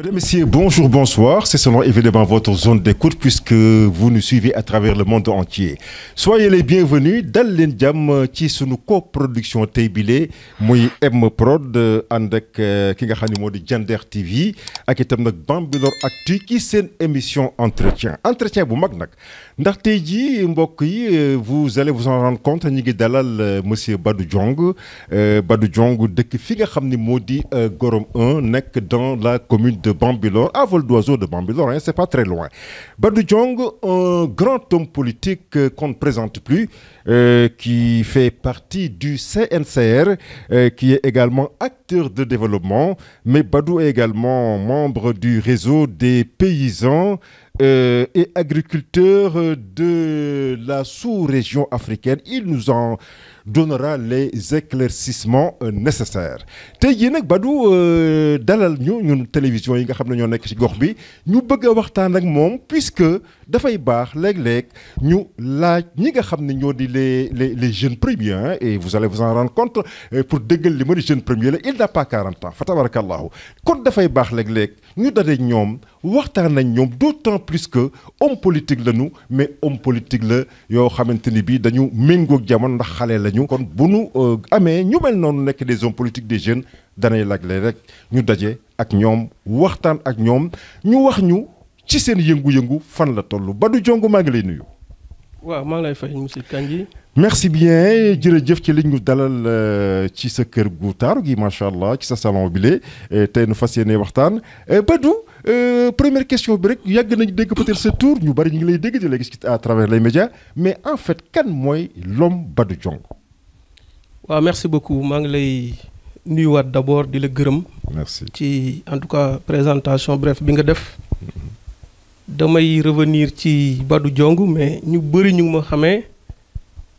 Mesdames, Messieurs, bonjour, bonsoir. C'est selon évidemment votre zone d'écoute puisque vous nous suivez à travers le monde entier. Soyez les bienvenus dal leen jàmm ci sunu coproduction tey bile muy M-Prod ànd ak ki nga xam ne moo di Diender TV ak itam nag Bambilor Actu ci seen émission entretien bu mag nag ndax tey jii mbokk yi vous allez vous en rendre compte ñi ngi dalal monsieur Badou Diong dëkk fi nga xam ne moo di Gorom 1 nekk dans la commune de Bambilor, à vol d'oiseau de Bambilor, c'est pas très loin. Badou Diong, un grand homme politique qu'on ne présente plus, qui fait partie du CNCR, qui est également acteur de développement, mais Badou est également membre du réseau des paysans et agriculteurs de la sous-région africaine. Il nous en donnera les éclaircissements nécessaires. tey jii nag Badou dalal ñun télévision yi nga xam ne ñoo nekk ci gox bi ñu bëgg a waxtaan ak moom puisque dafay baax léeg-léeg ñu laaj ñi nga xam ne ñoo di les jeunes premiers et vous allez vous en rendre compte pour déggal li ma di jeune premier la il n'a pas 40 ans fa tabarakallahu kon dafay baax léeg-léeg ñu daje ñoom waxtaan nañ ñoom d'autant plus que homme politique lañu mais homme politique la yoo xamante ni bii dañu méngoog jamono ndax xale lañu kon bu nu amee ñu mel noonu nekk des hommes politiques des jeunes danay lagle rek ñu daje ak ñoom waxtaan ak ñoom ñu wax ñu ci seen yëngu-yëngu fan la toll Badou Diong maa ngi lay nuyu. waaw maa ngi lay fay monsieur Kandji. merci bien jërëjëf ci li ñu dalal ci sa kër gu taaru gi macha allah ci sa salon bi lee tey nu fas yéene waxtaan Badou première question bi rek yàgg nañu dégg peut-être sa tour ñu bari ñu ngi lay dégg di la gis à travers les médias mais en fait kan mooy l'homme Badou Diong. waaw merci beaucoup maa ngi lay nuyuwaat d'abord di la gërëm. merci ci en tout cas présentation bref bi nga def. damay revenir ci Badou Diong mais ñu bëri ñu ngi ma xamee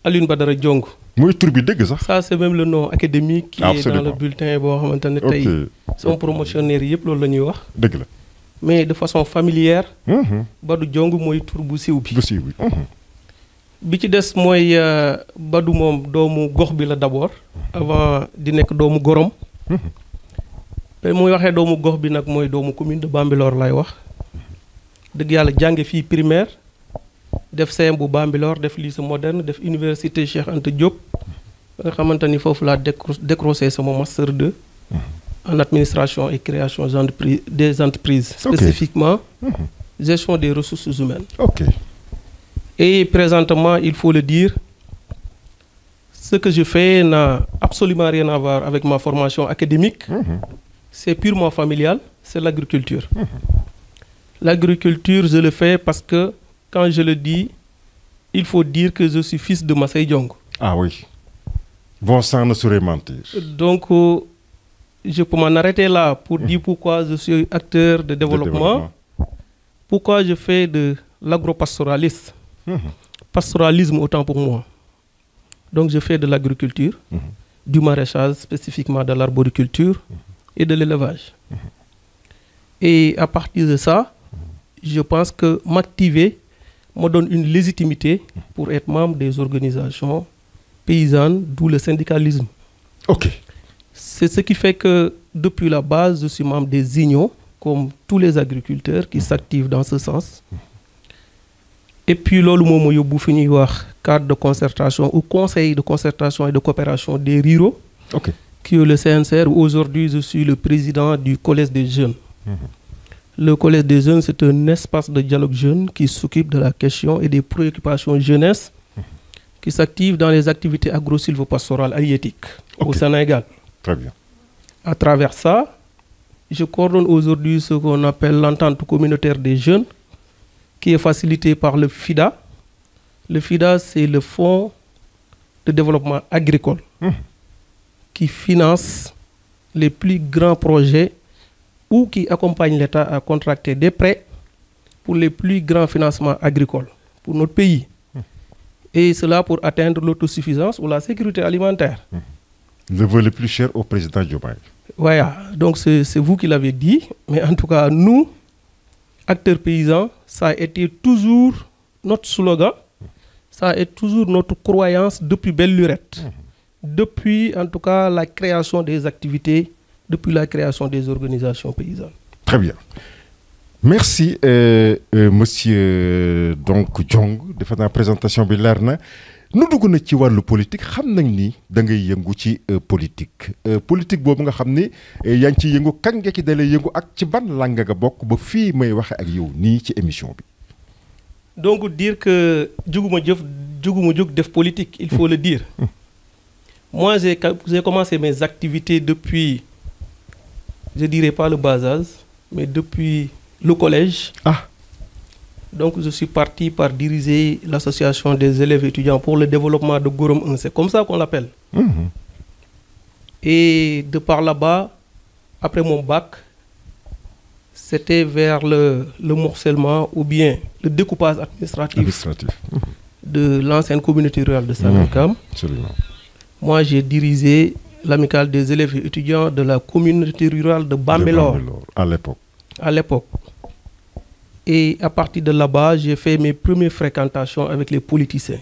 Alioune Badara Diong. mooy tur bi dëgg sax. ça c'est même le nom académique. qui absolument est dans le bulletin boo xamante ne tey. sama promotionnaire yëpp loolu la ñuy wax. dëgg la. mais de façon familière. Badou Diong mooy tur bu siiw bi. bu siiw bi. bi ci des mooy Badou moom doomu gox bi la d'abord. avant di nekk doomu Gorom. te muy waxee doomu gox bi nag mooy doomu commune de Bambilor lay wax. dëgg yàlla jànge fii primaire def CM bu Bambilor def lycée moderne def université Cheikh Anta Diop nga xamante ni foofu laa décroché sama master 2 en administration et création des entreprises spécifiquement gestion des ressources humaines. Ok. Et présentement, il faut le dire, ce que je fais n'a absolument rien à voir avec ma formation académique. C'est purement familial, c'est l'agriculture. L'agriculture, je le fais parce que, quand je le dis, il faut dire que je suis fils de Massey Diong. Ah oui. Bon sang ne saurait mentir. Donc, je peux m'en arrêter là pour dire pourquoi je suis acteur de développement. Pourquoi je fais de l'agropastoralisme. Pastoralisme autant pour moi. Donc, je fais de l'agriculture, du maraîchage, spécifiquement de l'arboriculture et de l'élevage. Et à partir de ça, je pense que m'activer me donne une légitimité pour être membre des organisations paysannes, d'où le syndicalisme. Ok. C'est ce qui fait que depuis la base, je suis membre des unions, comme tous les agriculteurs qui s'activent dans ce sens. Et puis, lolu momo yobou fini wax cadre de concertation ou conseil de concertation et de coopération des ruraux, qui est le CNCR. Aujourd'hui, je suis le président du Collège des jeunes. Le Collège des jeunes, c'est un espace de dialogue jeune qui s'occupe de la question et des préoccupations jeunesse, qui s'active dans les activités agro-sylvo-pastorales halieutiques au Sénégal. Très bien. À travers ça, je coordonne aujourd'hui ce qu'on appelle l'entente communautaire des jeunes, qui est facilité par le FIDA. Le FIDA, c'est le Fonds de développement agricole qui finance les plus grands projets ou qui accompagne l'État à contracter des prêts pour les plus grands financements agricoles pour notre pays. Et cela pour atteindre l'autosuffisance ou la sécurité alimentaire. Le vœu le plus cher au président Diomaye. Voilà, donc c'est vous qui l'avez dit, mais en tout cas, nous, acteurs paysans, ça a été toujours notre slogan, ça a été toujours notre croyance depuis belle lurette. Depuis, en tout cas, la création des activités, depuis la création des organisations paysannes. Très bien. Merci monsieur donc Diong defe naa présentation bi leer na nu dugg na ci wàllu politique xam nañ ni da ngay yëngu ci politique politique boobu nga xam ni yaa ngi ciy yëngu kañ nga ci dalee yëngu ak ci ban làng nga bokk ba fii may waxe ak yow nii ci émission bi. Donc dire que juguma jóg def politique, il faut le dire. Moi, j'ai commencé mes activités depuis, je dirais pas le bas âge, mais depuis le collège. Ah. Donc je suis parti par diriger l'association des élèves étudiants pour le développement de Gorom 1, c'est comme ça qu'on l'appelle. Et de par là-bas, après mon bac, c'était vers le morcellement ou bien le découpage administratif. De l'ancienne communauté rurale de Sangalkam. Moi, j'ai dirigé l'amicale des élèves et étudiants de la communauté rurale de Bambilor. À l'époque. Et à partir de là-bas, j'ai fait mes premières fréquentations avec les politiciens.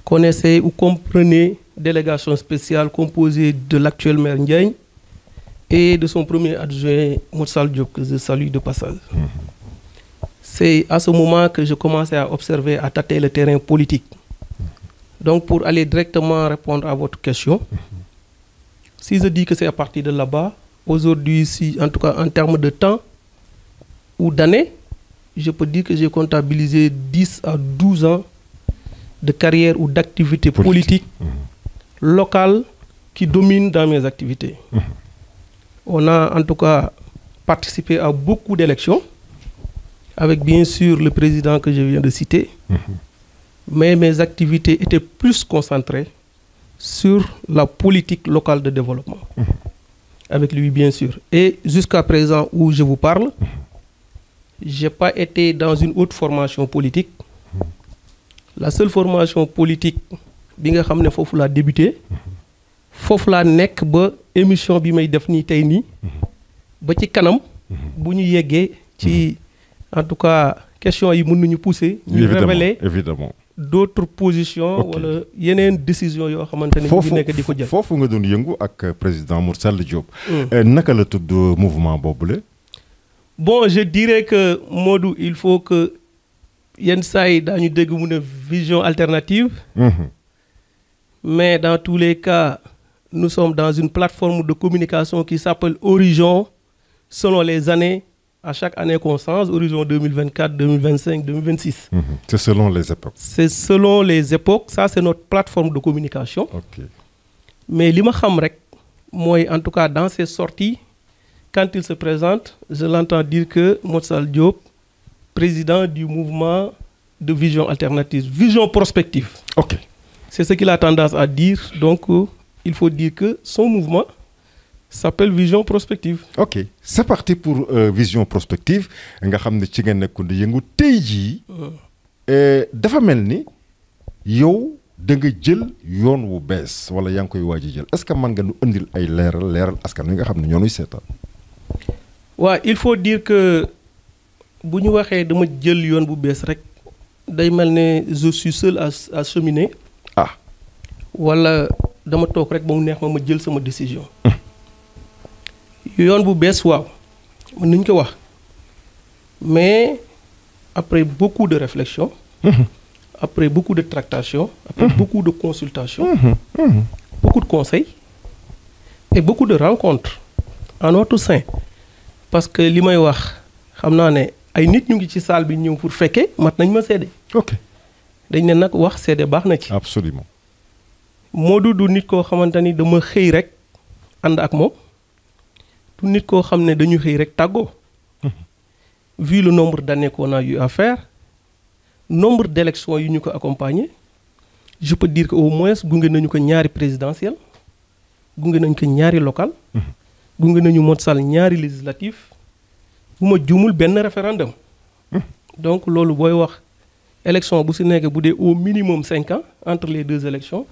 Connaissez ou comprenez délégation spéciale composée de l'actuel maire Ndiaye et de son premier adjoint Moussal Diop, que je salue de passage. C'est à ce moment que je commençais à observer, à tâter le terrain politique. Donc pour aller directement répondre à votre question, si je dis que c'est à partir de là-bas, aujourd'hui, si, en tout cas en termes de temps ou d'années, je peux dire que j'ai comptabilisé 10 à 12 ans de carrière ou d'activité politique locale qui domine dans mes activités. On a en tout cas participé à beaucoup d'élections, avec bien sûr le président que je viens de citer, mais mes activités étaient plus concentrées sur la politique locale de développement, avec lui bien sûr. Et jusqu'à présent où je vous parle, je n'ai pas été dans une autre formation politique. La seule formation politique, bi nga xam ne foofu laa débuté, foofu laa nekk ba émission bi may def nii tey nii, ba ci kanam bu ñu yeggee ci en tout cas question yi mën nañu pousser ñu révéler d'autres positions wala yeneen décisions yoo xamante ne ñu nekk di ko jël. foofu nga doon yëngu ak président Moussal Diop. Naka la tudd mouvement boobule. Bon, je dirais que Modou, il faut que yenn saa yi daañu dégg mu ne vision alternative. Mais dans tous les cas, nous sommes dans une plateforme de communication qui s'appelle Horizon, selon les années, à chaque année qu'on change, Horizon 2024, 2025, 2026. C'est selon les époques. C'est selon les époques, ça c'est notre plateforme de communication. Mais li ma xam rek mooy en tout cas dans ces sorties, quand il se présente, je l'entends dire que Moussal Diop, président du mouvement de vision alternative, vision prospective. C'est ce qu'il a tendance à dire. Donc, il faut dire que son mouvement s'appelle Vision Prospective. C'est parti pour Vision Prospective. Nga xam ne ci nga nekkoon di yëngu tey jii. Dafa mel ni yow da nga jël yoon wu bees wala yaa ngi koy waaj a jël est-ce que mën nga nu indil ay leeral askan wi nga xam ne ñoo nuy seetaan. Ouais, il faut dire que bu ñu waxee dama jël yoon bu bees rek day mel ne je suis seul à cheminer. Wala dama toog rek ba mu neex ma jël sama décision. yoon bu bees waaw mën nañu ko wax mais après beaucoup de réflexion, après beaucoup de tractation, après beaucoup de consultation, beaucoup de conseils et beaucoup de rencontres en notre sein. Parce que li may wax xam naa ne ay nit ñu ngi ci salle bi ñëw pour fekkee mat nañ ma seede. Dañ ne nag wax seede baax na ci. Absolument. Modou du nit koo xamante ni dama xëy rek ànd ak moom du nit koo xam ne dañu xëy rek tàggoo. Vu le nombre d'années qu'on a eu à faire, nombre d'élections yu ñu ko accompagner, je peux dire que au moins gunge nañu ko ñaari présidentielle, gunge nañu ko ñaari local, gunge nañu Moussal ñaari législatif, bu ma juumul benn référendum. Donc loolu booy wax élection bu si nekk bu dee au minimum 5 ans entre les deux élections,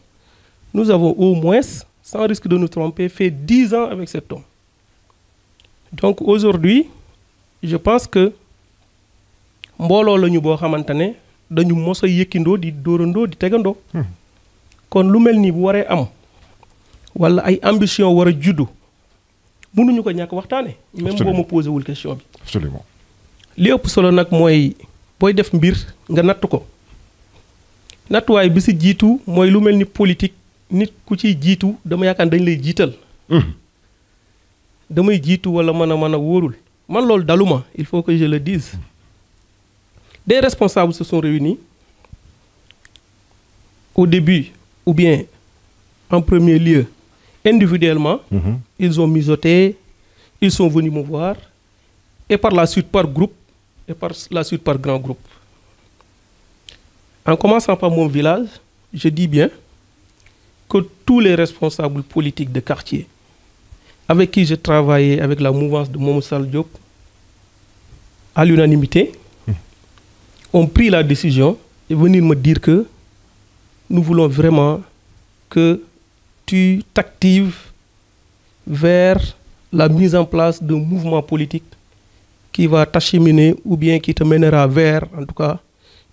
nous avons au moins, sans risque de nous tromper, fait 10 ans avec cet homme. Donc aujourd'hui, je pense que mbooloo la ñu boo xamante ne dañu mos a yëkkindoo di dóorandoo di tegandoo. Kon lu mel nii bu waree am wala ay ambition war a juddu mënuñu ko ñàkk waxtaane même boo ma posé wul question bi. absolument. li ëpp solo nag mooy booy def mbir nga natt ko nattuwaay bi si jiitu mooy lu mel ni politique nit ku ciy jiitu dama yaakaar dañ lay jiital. damay jiitu wala mën a wóorul man loolu daluma il faut que je le dise. Des responsables se sont réunis au début ou bien en premier lieu individuellement. Ils ont mijoté, ils sont venus me voir et par la suite par groupe et par la suite par grand groupe. En commençant par mon village, je dis bien que tous les responsables politiques de quartier avec qui je travaillais avec la mouvance de Momodou Sall Diop à l'unanimité ont pris la décision de venir me dire que nous voulons vraiment que tu t'actives vers la mise en place d'un mouvement politique qui va t'acheminer ou bien qui te mènera vers, en tout cas,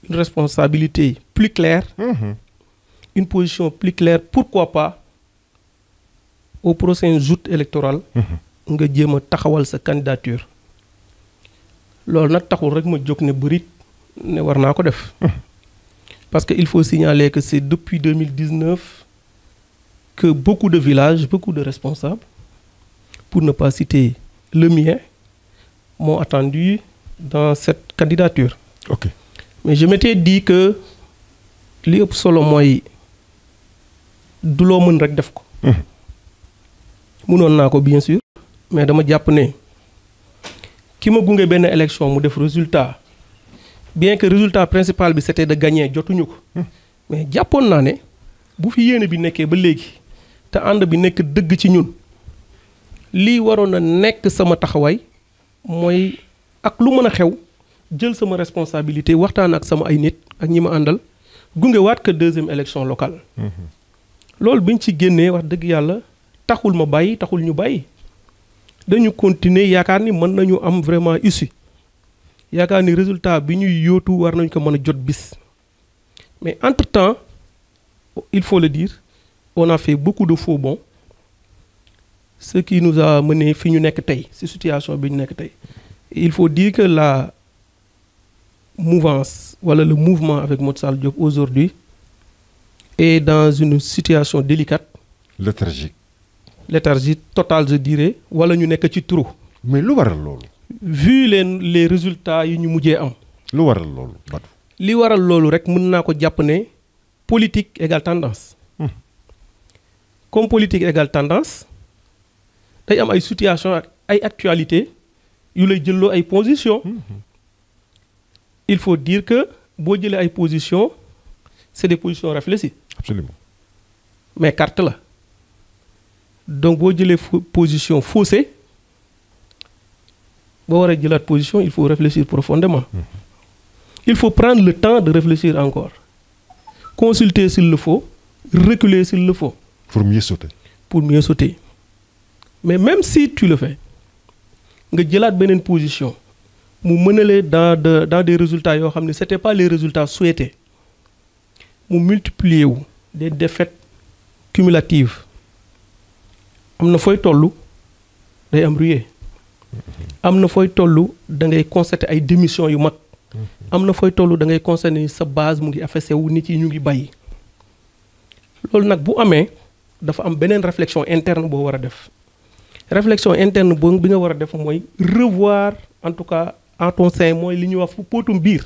une responsabilité plus claire, une position plus claire. Pourquoi pas, au prochain joute électoral, nga jéem a taxawal sa candidature. Loolu nag taxul rek ma jóg ne bërit ne war naa ko def. Parce qu'il faut signaler que c'est depuis 2019 que beaucoup de villages, beaucoup de responsables, pour ne pas citer le mien, m'ont attendu dans cette candidature. Ok. Mais je m'étais dit que li ëpp solo mooy du loo mën rek def ko. mënoon naa ko bien sûr mais dama jàpp ne ki ma gunge benn élection mu def résultat bien que résultat principal bi c'était de gagner jotuñu ko mais jàppoon naa ne bu fi yéene bi nekkee ba léegi te ànd bi nekk dëgg ci ñun lii waroon na nekk sama taxawaay mooy ak lu mën a xew jël sama responsabilité waxtaan ak sama ay nit ak ñi ma àndal gunge waat que deuxième élection locale. loolu biñ ci génnee wax dëgg yàlla taxul ma bàyyi taxul ñu bàyyi dañu continuer yaakaar ni mën nañu am vraiment issue yaakaar ni résultat bi ñuy yóotu war nañ ko mën a jot bis mais entre-temps il faut le dire on a fait beaucoup de faux bonds ce qui nous a mené fi ñu nekk tey ci situation bi ñu nekk tey il faut dire que la mouvance wala le mouvement avec Modou Sall Diop aujourd'hui est dans une situation délicate. Léthargie totale je dirais wala ñu nekk ci trou. mais lu waral loolu. vu les résultats yi ñu mujjee am. lu waral loolu Badou. li waral loolu rek mën naa ko jàpp ne politique égale tendance. comme politique égale tendance day am ay situation ak ay actualité yu lay jëlloo ay position il faut dire que boo jëlee ay position c'est des positions réfléchies. Absolument. mais carte la donc boo jëlee position faussée boo war a jëlaat position il faut réfléchir profondément. Il faut prendre le temps de réfléchir encore consulter s'il le faut reculer s'il le faut. pour mieux sauter. pour mieux sauter mais même si tu le fais nga jëlaat beneen position mu mënale dans des résultats yoo xam ne c'était pas les résultats souhaités mu multiplier wu des défaites cumulatives am na fooy tollu day am ruée am na fooy tollu da ngay constater ay démissions yu mag am na fooy tollu da ngay constater ni sa base mu ngi affaissé wu nit yi ñu ngi bàyyi loolu nag bu amee dafa am beneen réflexion interne boo war a def réflexion interne boo bi nga war a def mooy revoir en tout cas en ton sein mooy li ñuy wax fu póotum biir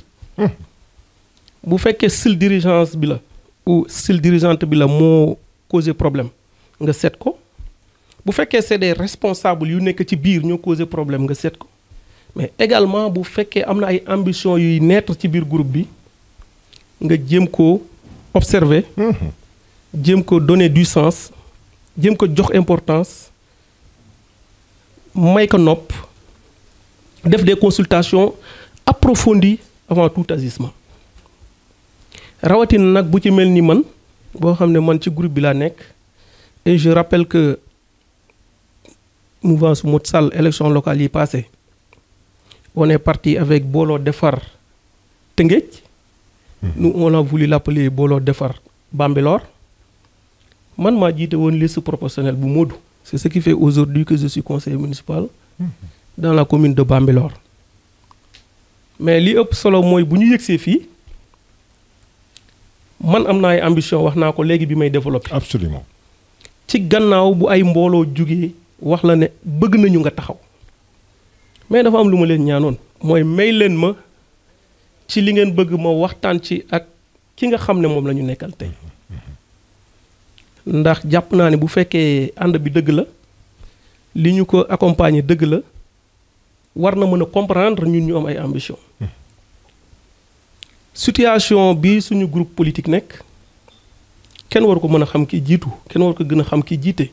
bu fekkee style dirigeance bi la ou style dirigeante bi la moo causé problème nga seet ko bu fekkee c'est des responsables yu nekk ci biir ñoo causé problème nga seet ko mais également bu fekkee am na ay ambition yuy naître ci biir groupe bi nga jéem ko observer jéem ko donner du sens jéem ko jox importance may ko nopp def des consultations approfondies avant tout agissement rawatina nag bu ci mel ni man boo xam ne man ci groupe bi laa nekk et je rappelle que mouvance Modou Sall élection locale yi passé on est parti avec Booloo Defar Tëngéej. nous on a voulu l'appeler Booloo Defar Bambilor man maa jiite woon liste proportionnelle bu Modou. C'est ce qui fait aujourd'hui que je suis conseiller municipal dans la commune de Bambilor. Mais li ëpp solo mooy bu ñu yëgsee fii man am naa ay ambition wax naa ko léegi bi may développer. Absolument. ci gannaaw bu ay mbooloo jugee wax la ne bëgg nañu nga taxaw mais dafa am lu ma leen ñaanoon mooy may leen ma ci li ngeen bëgg ma waxtaan ci ak ki nga xam ne moom la ñu nekkal tey ndax jàpp naa ne bu fekkee ànd bi dëgg la li ñu ko accompagner dëgg la war na mën a comprendre ñun ñu am ay ambition situation bi suñu groupe politique nekk kenn war ko mën a xam ki jiitu kenn war ko gën a xam ki jiite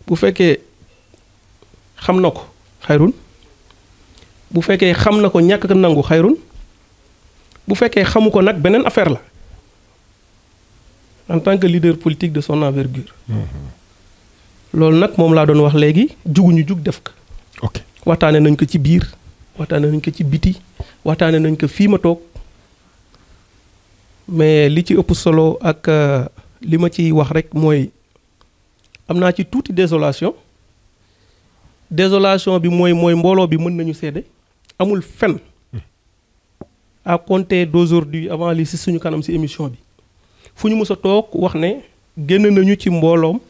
bu fekkee xam na ko xayrun bu fekkee xam na ko ñàkk ko nangu xayrun bu fekkee xamu ko nag beneen affaire la en tant que leader politique de son envergure loolu nag moom laa doon wax léegi juguñu jug def ko ok waxtaane nañ ko ci biir waxtaane nañ ko ci biti waxtaane nañ ko fii ma toog mais li ci ëpp solo ak li ma ciy wax rek mooy am naa ci tuuti désolation bi mooy mbooloo bi mën nañu seede amul fen à compter d'aujourd'hui avant li si suñu kanam si émission bi fu ñu mës a toog wax ne génn nañu ci mbooloom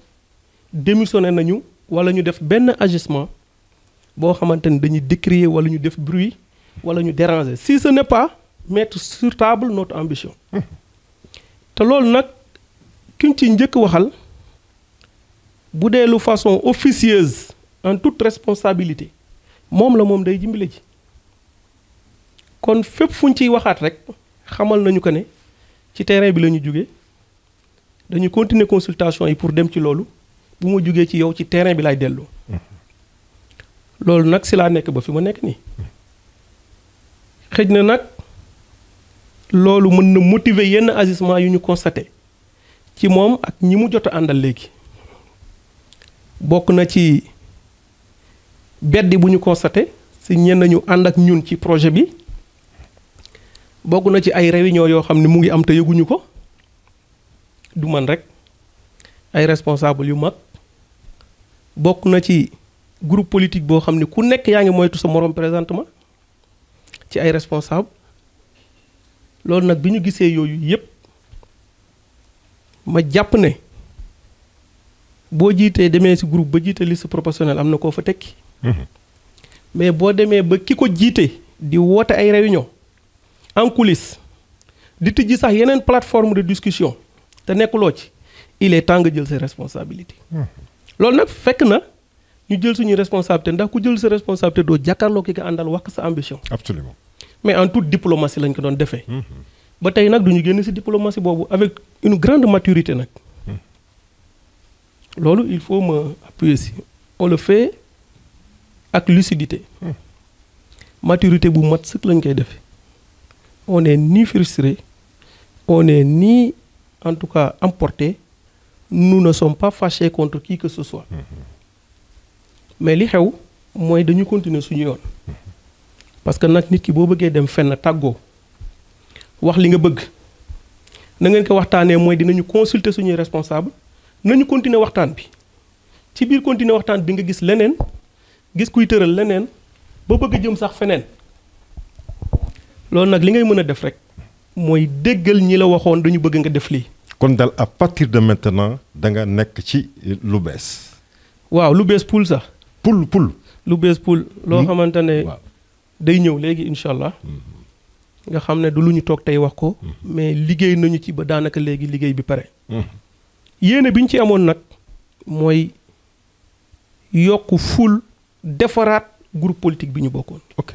démissionné nañu wala ñu def benn agissement boo xamante ni dañuy décrier wala ñu def bruit wala ñu déranger si ce n'est pas mettre sur table notre ambition te loolu nag kiñ ci njëkk waxal bu dee lu façon officieuse en toute responsabilité moom la moom day jimbile ji kon fépp fuñ ciy waxaat rek xamal nañu ko ne ci terrain bi la ñu jógee dañu continuer consultation yi pour dem ci loolu bu ma jógee ci yow ci terrain bi laay delloo loolu nag si laa nekk ba fi ma nekk nii xëj na nag loolu mën na motiver yenn agissement yu ñu constaté ci moom ak ñi mu jot a àndal léegi bokk na ci beddi bu ñu constaté si ñenn ñu ànd ak ñun ci projet bi bokk na ci ay réunion yoo xam ne mu ngi am te yëguñu ko du man rek ay responsable yu mag bokk na ci groupe politique boo xam ne ku nekk yaa ngi moytu sa morom présentement ci ay responsable loolu nag bi ñu gisee yooyu yépp ma jàpp ne boo jiitee demee ci groupe ba jiite liste proportionnelle am na koo fa tekki mais boo demee ba ki ko jiite di woote ay réunion en coulisses di tijji sax yeneen plateforme de discussion te nekkuloo ci il est temps nga jël ses responsabilités loolu nag fekk na ñu jël suñuy responsabilité ndax ku jël sa responsabilité doo jàkkaarloo ki nga àndal wax ko sa ambition absolument mais en toute diplomatie lañ ko doon defee ba tey nag duñu génn ci diplomatie boobu avec une grande maturité nag loolu il faut me appuyer si on le fait ak lucidité maturité bu mat sëkk lañ koy defee on n'est ni frustré on n'est ni en tout cas emporté nous ne sommes pas fâchés contre qui que ce soit mais li xew mooy dañu continuer suñu yoon parce que nag nit ki boo bëggee dem fenn tàggoo wax li nga bëgg na ngeen ko waxtaanee mooy dinañu consulter suñuy responsable nañu continuer waxtaan bi ci biir continuer waxtaan bi nga gis leneen gis kuy tëral leneen ba bëgg jëm sax feneen loolu nag li ngay mën a def rek mooy déggal ñi la waxoon dañu bëgg nga def lii. kon daal à partir de maintenant da nga nekk ci lu bees. waaw lu bees poul sax. poul. lu bees poul loo xamante ne day ñëw léegi incha allah. nga xam ne du lu ñu toog tey wax ko. mais liggéey nañu ci ba daanaka léegi liggéey bi pare. yéene bi ñu ci amoon nag mooy yokk ful defaraat groupe politique bi ñu bokkoon. ok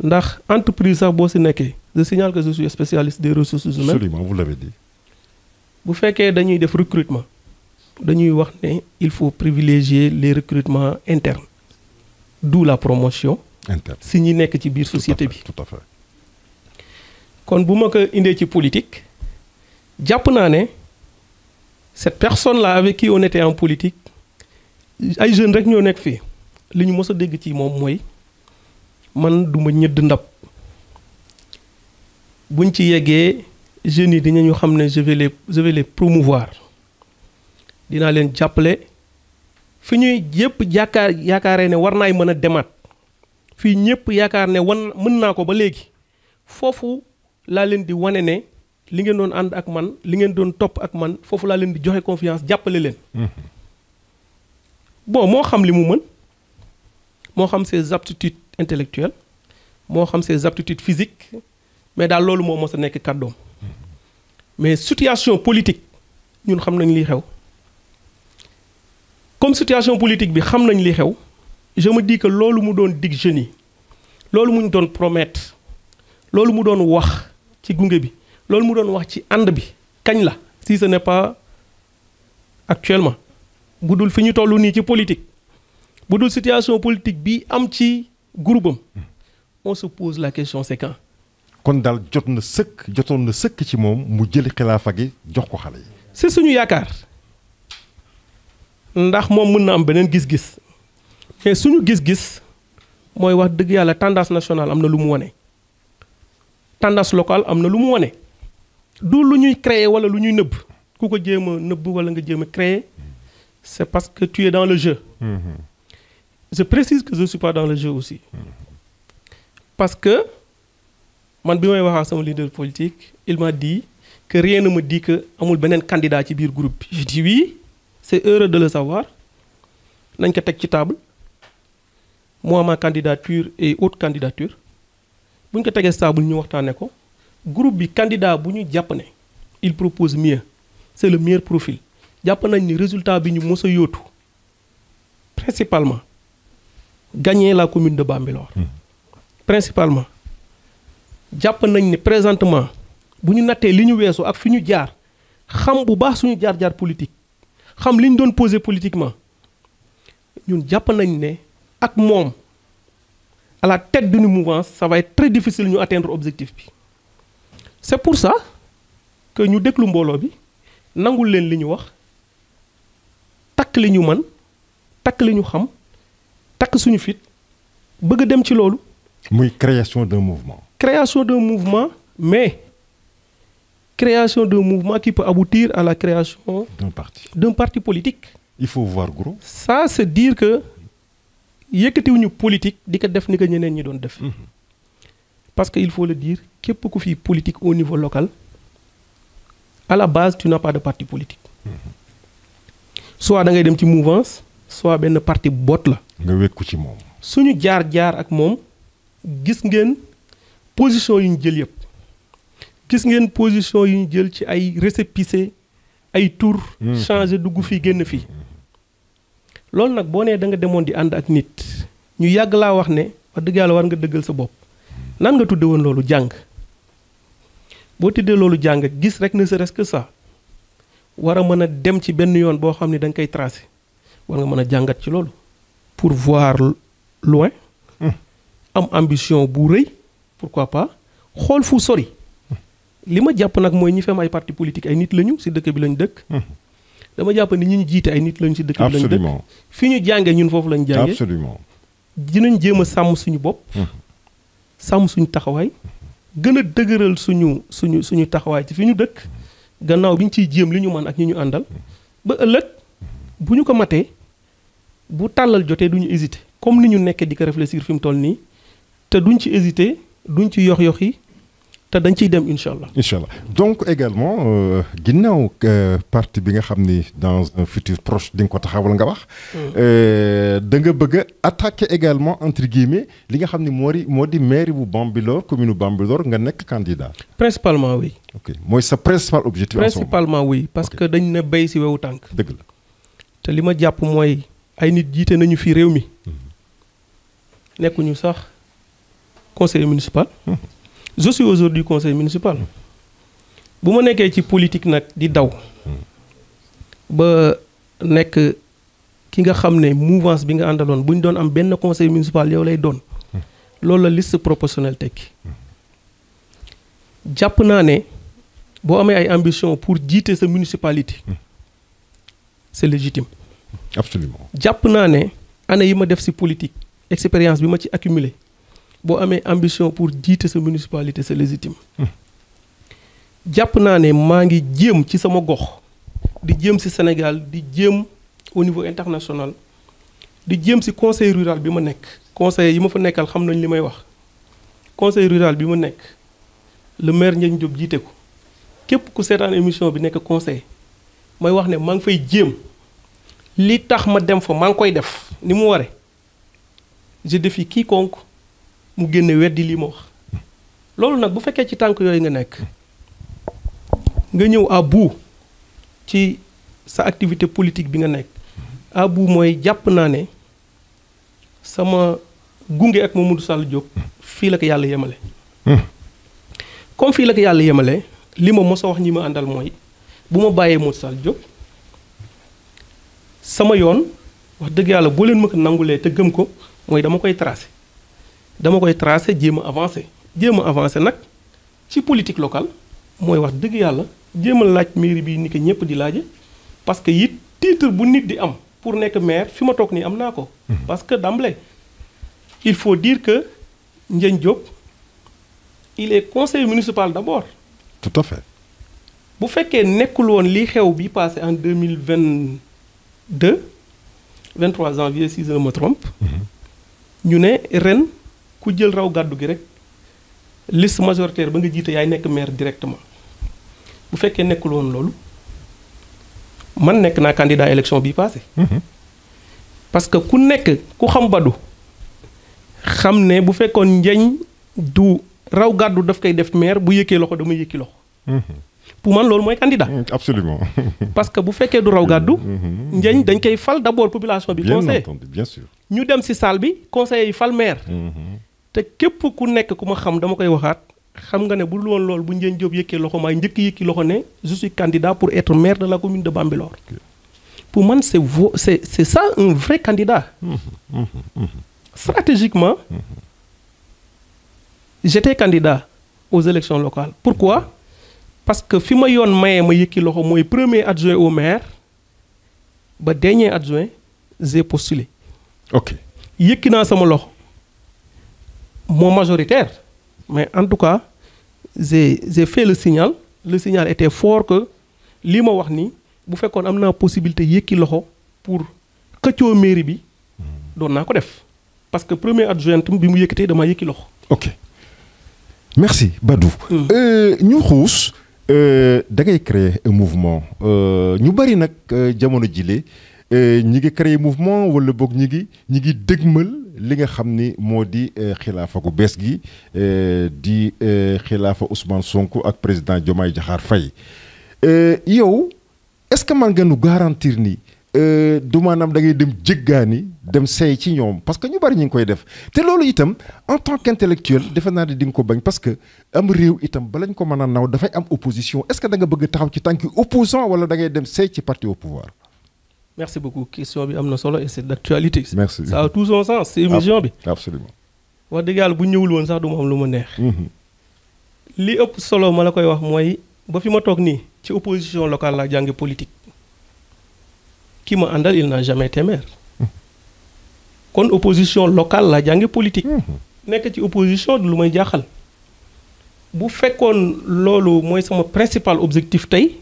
ndax entreprise sax boo si nekkee je signale que je suis spécialiste des ressources humaines. absolument vous l'avez dit. bu fekkee dañuy def recrutement dañuy wax ne il faut privilégier les recrutements internes d'où la promotion. interne si ñi nekk ci biir société bi. tout à fait. kon bu ma ko indee ci politique jàpp naa ne cette personne là avec qui on était en politique ay jeunes rek ñoo nekk fii li ñu mës a dégg ci moom mooy man du ma ñëdd ndab buñ ci yeggee jeunes yi dinañu xam ne je vais les promouvoir dinaa leen jàppale fi ñuy yëpp yaakaaree ne war naay mën a demaat fii ñëpp yaakaar ne mën naa ko ba léegi foofu laa leen di wane ne li ngeen doon ànd ak man li ngeen doon topp ak man foofu laa leen di joxe confiance jàppale leen. bon moo xam li mu mën moo xam ses aptitudes intellectuelles moo xam ses aptitudes physiques mais daal loolu moo mos a nekk kàddoom mais situation politique ñun xam nañ li xew comme situation politique bi xam nañ li xew je me dis que loolu mu doon dig jeunes yi loolu mu ñu doon promettre loolu mu doon wax ci gunge bi loolu mu doon wax ci ànd bi kañ la si ce n'est pas actuellement bu dul fi ñu toll nii ci politique bu dul situation politique bi am ci groupe am on se pose la question c'est quand. kon daal jotoon na sëkk ci moom mu jëli xilaafa gi jox ko xale yi. c'est suñu yaakaar ndax moom mën na am beneen gis-gis mais suñu gis-gis mooy wax dëgg yàlla tendance nationale am na lu mu wane tendance locale am na lu mu wane du lu ñuy créer wala lu ñuy nëbb ku ko jéem a nëbb wala nga jéem a créer c'est parce que tu es dans le jeu. Je précise que je ne suis pas dans le jeu aussi. Parce que man bi may wax ak sama leader politique il m'a dit que rien ne me dit que amul beneen candidat ci biir groupe bi. Je dis oui c'est heureux de le savoir nañ ko teg ci table moi ma candidature et autre candidature bu ñu ko tegee table ñu waxtaanee ko groupe bi candidat bu ñu jàpp ne il propose mieux c'est le meilleur profil jàpp nañ ni résultat bi ñu mos a yóotu principalement gagner la commune de Bambilor. Principalement jàpp nañ ne présentement bu ñu nattee li ñu weesu ak fi ñu jaar xam bu baax suñu jaar-jaar politique xam li ñu doon poser politiquement ñun jàpp nañ ne ak moom à la tête d'une mouvance ça va être très difficile ñu atteindre objectif bi. C'est pour ça que ñu déglu mbooloo bi nangul leen li ñu wax takk li ñu man takk li ñu xam takk suñu fit bëgg dem ci loolu. muy création d'un mouvement. Création d'un mouvement, mais création d'un mouvement qui peut aboutir à la création d'un parti politique. Il faut voir gros. Ça, c'est dire que yëkkatiwuñu politique di ko def ni ko ñeneen ñi doon def. Parce que il faut le dire képp ku fi politique au niveau local à la base tu n'as pas de parti politique. Soit da ngay dem ci mouvance soit benn parti boot la. nga wékku ci moom. suñu jaar ak moom. Gis ngeen position yu ñu jël yëpp gis ngeen position yu ñu jël ci ay récépissé ay tour changé dugg fii génn fii loolu nag boo nee da nga demoon di ànd ak nit ñu yàgg laa wax ne wax dëgg yàlla war nga dëggal sa bopp nan nga tudde woon loolu jàng boo tuddee loolu jàng gis rek ne serait-ce que ça war a mën a dem ci benn yoon boo xam ne da nga koy tracé war nga mën a jàngat ci loolu pour voir loin am ambition bu rëy pourquoi pas xool fu sori li ma jàpp nag mooy ñi fi am ay parti politique ay nit lañu ci dëkk bi lañu dëkk. dama jàpp ni ñi ñu jiite ay nit lañu ci dëkk bi lañu dëkk. fi ñu jàngee ñun foofu lañu jàngee. Absolument. dinañ jéem a sàmm suñu bopp. sàmm suñu taxawaay. gën a dëgëral suñu taxawaay ci fi ñu dëkk. gannaaw bi ñu ciy jéem li ñu mën ak ñi ñu àndal. ba ëllëg bu ñu ko matee bu tàllal jotee du ñu hésiter comme ni ñu nekkee di ko réfléchir fi mu toll nii. te duñ ci hésiter duñ ci yox yi te dañ ciy dem incha allah. incha allah donc également ginnaaw parti bi nga xam ni dans un futur proche di nga ko taxawal nga wax. da nga bëgg a attaquer également entre guillemets li nga xam ni moo di maire bu Bambilor commune Bambilor nga nekk candidat. principalement oui. ok mooy sa principal objectif. principalement oui parce que dañ ne béy ci wewu tànk. dëgg la te li ma jàpp mooy ay nit jiite nañu fi réew mi. nekkuñu sax. conseiller municipal. Je suis aujourd'hui conseiller municipal. bu ma nekkee ci politique nag di daw. ba nekk ki nga xam ne mouvance bi nga àndaloon bu ñu doon am benn conseiller municipal yow lay doon. loolu la liste proportionnelle tekki. jàpp naa ne boo amee ay ambition pour jiite sa municipalité. c'est légitime. Absolument. jàpp naa ne année yi ma def ci politique expérience bi ma ci accumulé. boo amee ambition pour jiite sa municipalité c'est légitime. jàpp naa ne maa ngi jéem ci sama gox di jéem ci Sénégal di jéem au niveau international di jéem si conseil rural bi ma nekk conseil yi ma fa nekkal xam nañ li may wax conseil rural bi ma nekk le maire Ndiagne Diop jiite ko képp ku seetaan émission bi nekk conseil may wax ne maa ngi fay jéem li tax ma dem fa maa ngi koy def ni mu ware je défie quiconque mu génne weddi lii ma wax loolu nag bu fekkee ci tànk yooyu nga nekk nga ñëw à bout ci sa activité politique bi nga nekk à bout mooy jàpp naa ne sama gunge ak Mamadou Sall Diop fii la ko yàlla yemale comme fii la ko yàlla yemale li ma mos a wax ñi ma àndal mooy bu ma bàyyee Mamadou Sall Diop sama yoon wax dëgg yàlla boo leen ma ko nangulee te gëm ko mooy dama koy tracé jéem a avancé nag ci politique locale mooy wax dëgg yàlla jéem a laaj mairie bi ni ko ñëpp di laaje parce que it titre bu nit di am pour nekk maire fi ma toog nii am naa ko. parce que d'emblée il faut dire que Ndiagne Diop il est conseiller municipal d'abord. tout à fait. bu fekkee nekkul woon lii xew bi passé en 2022 23 janvier si je ne me trompe. ñu ne ren ku jël raw gàddu gi rek liste majoritaire ba nga jiite yaay nekk maire directement bu fekkee nekkul woon loolu man nekk naa candidat élection bi passé parce que ku xam Badou xam ne bu fekkoon Ndiagne du raw gàddu daf koy def maire bu yëkkee loxo dama yëkki loxo pour man loolu mooy candidat. absolument. parce que bu fekkee du raw gàddu Ndiagne dañ koy fal d'abord population bi. conseil bien sûr. ñu dem ci salle bi conseil yi fal maire. te képp ku nekk ku ma xam dama koy waxaat xam nga ne bu dul woon loolu bu Ndiagne Diop yëkkee loxo maay njëkk yëkki loxo ne je suis candidat pour être maire de la commune de Bambilor. pour man c'est ça un vrai candidat. stratégiquement j'étais candidat aux élections locales pourquoi parce que fi ma yoon mayee ma yëkki loxo mooy premier adjoint au maire ba dernier adjoint j'ai postulé. ok yëkki naa sama loxo mon majoritaire mais en tout cas j'ai fait le signal était fort que lii ma wax ni bu fekkoon am naa possibilité yëkki loxo pour xëccoo mairie bi doon naa ko def parce que premier adjoint bi mu yëkkatee damaa yëkki loxo. ok merci Badou. ñu xuus da ngay créer un mouvement ñu bari nag jamono jile ñi ngi créer mouvement wala boog ñi ngi dëgmal li nga xam ni moo di xilaafa gu bees gi di xilaafa Ousmane Sonko ak président Diomaye Diakhar Faye yow est-ce que man nga nu garantir ni du maanaam da ngay dem jéggaani dem seey ci ñoom parce que ñu bari ñu ngi koy def te loolu itam en tant qu'intellectuel defe naa ne di nga ko bañ parce que am réew itam balañ ko mën a naw dafay am opposition est-ce que da nga bëgg taxaw ci tànki opposant wala da ngay dem seey ci parti au pouvoir. merci beaucoup question bi am na solo et c'est d'actualité. merci ça a tout son sens c'est émission bi. absolument. wax dëgg yàlla bu ñëwul woon sax du ma am lu ma neex. li ëpp solo ma la koy wax mooy ba fi ma toog nii ci opposition locale laa jànge politique. ki ma àndal il n'a jamais été maire. kon opposition locale laa jànge politique. nekk ci opposition du lu may jaaxal. bu fekkoon loolu mooy sama principal objectif tey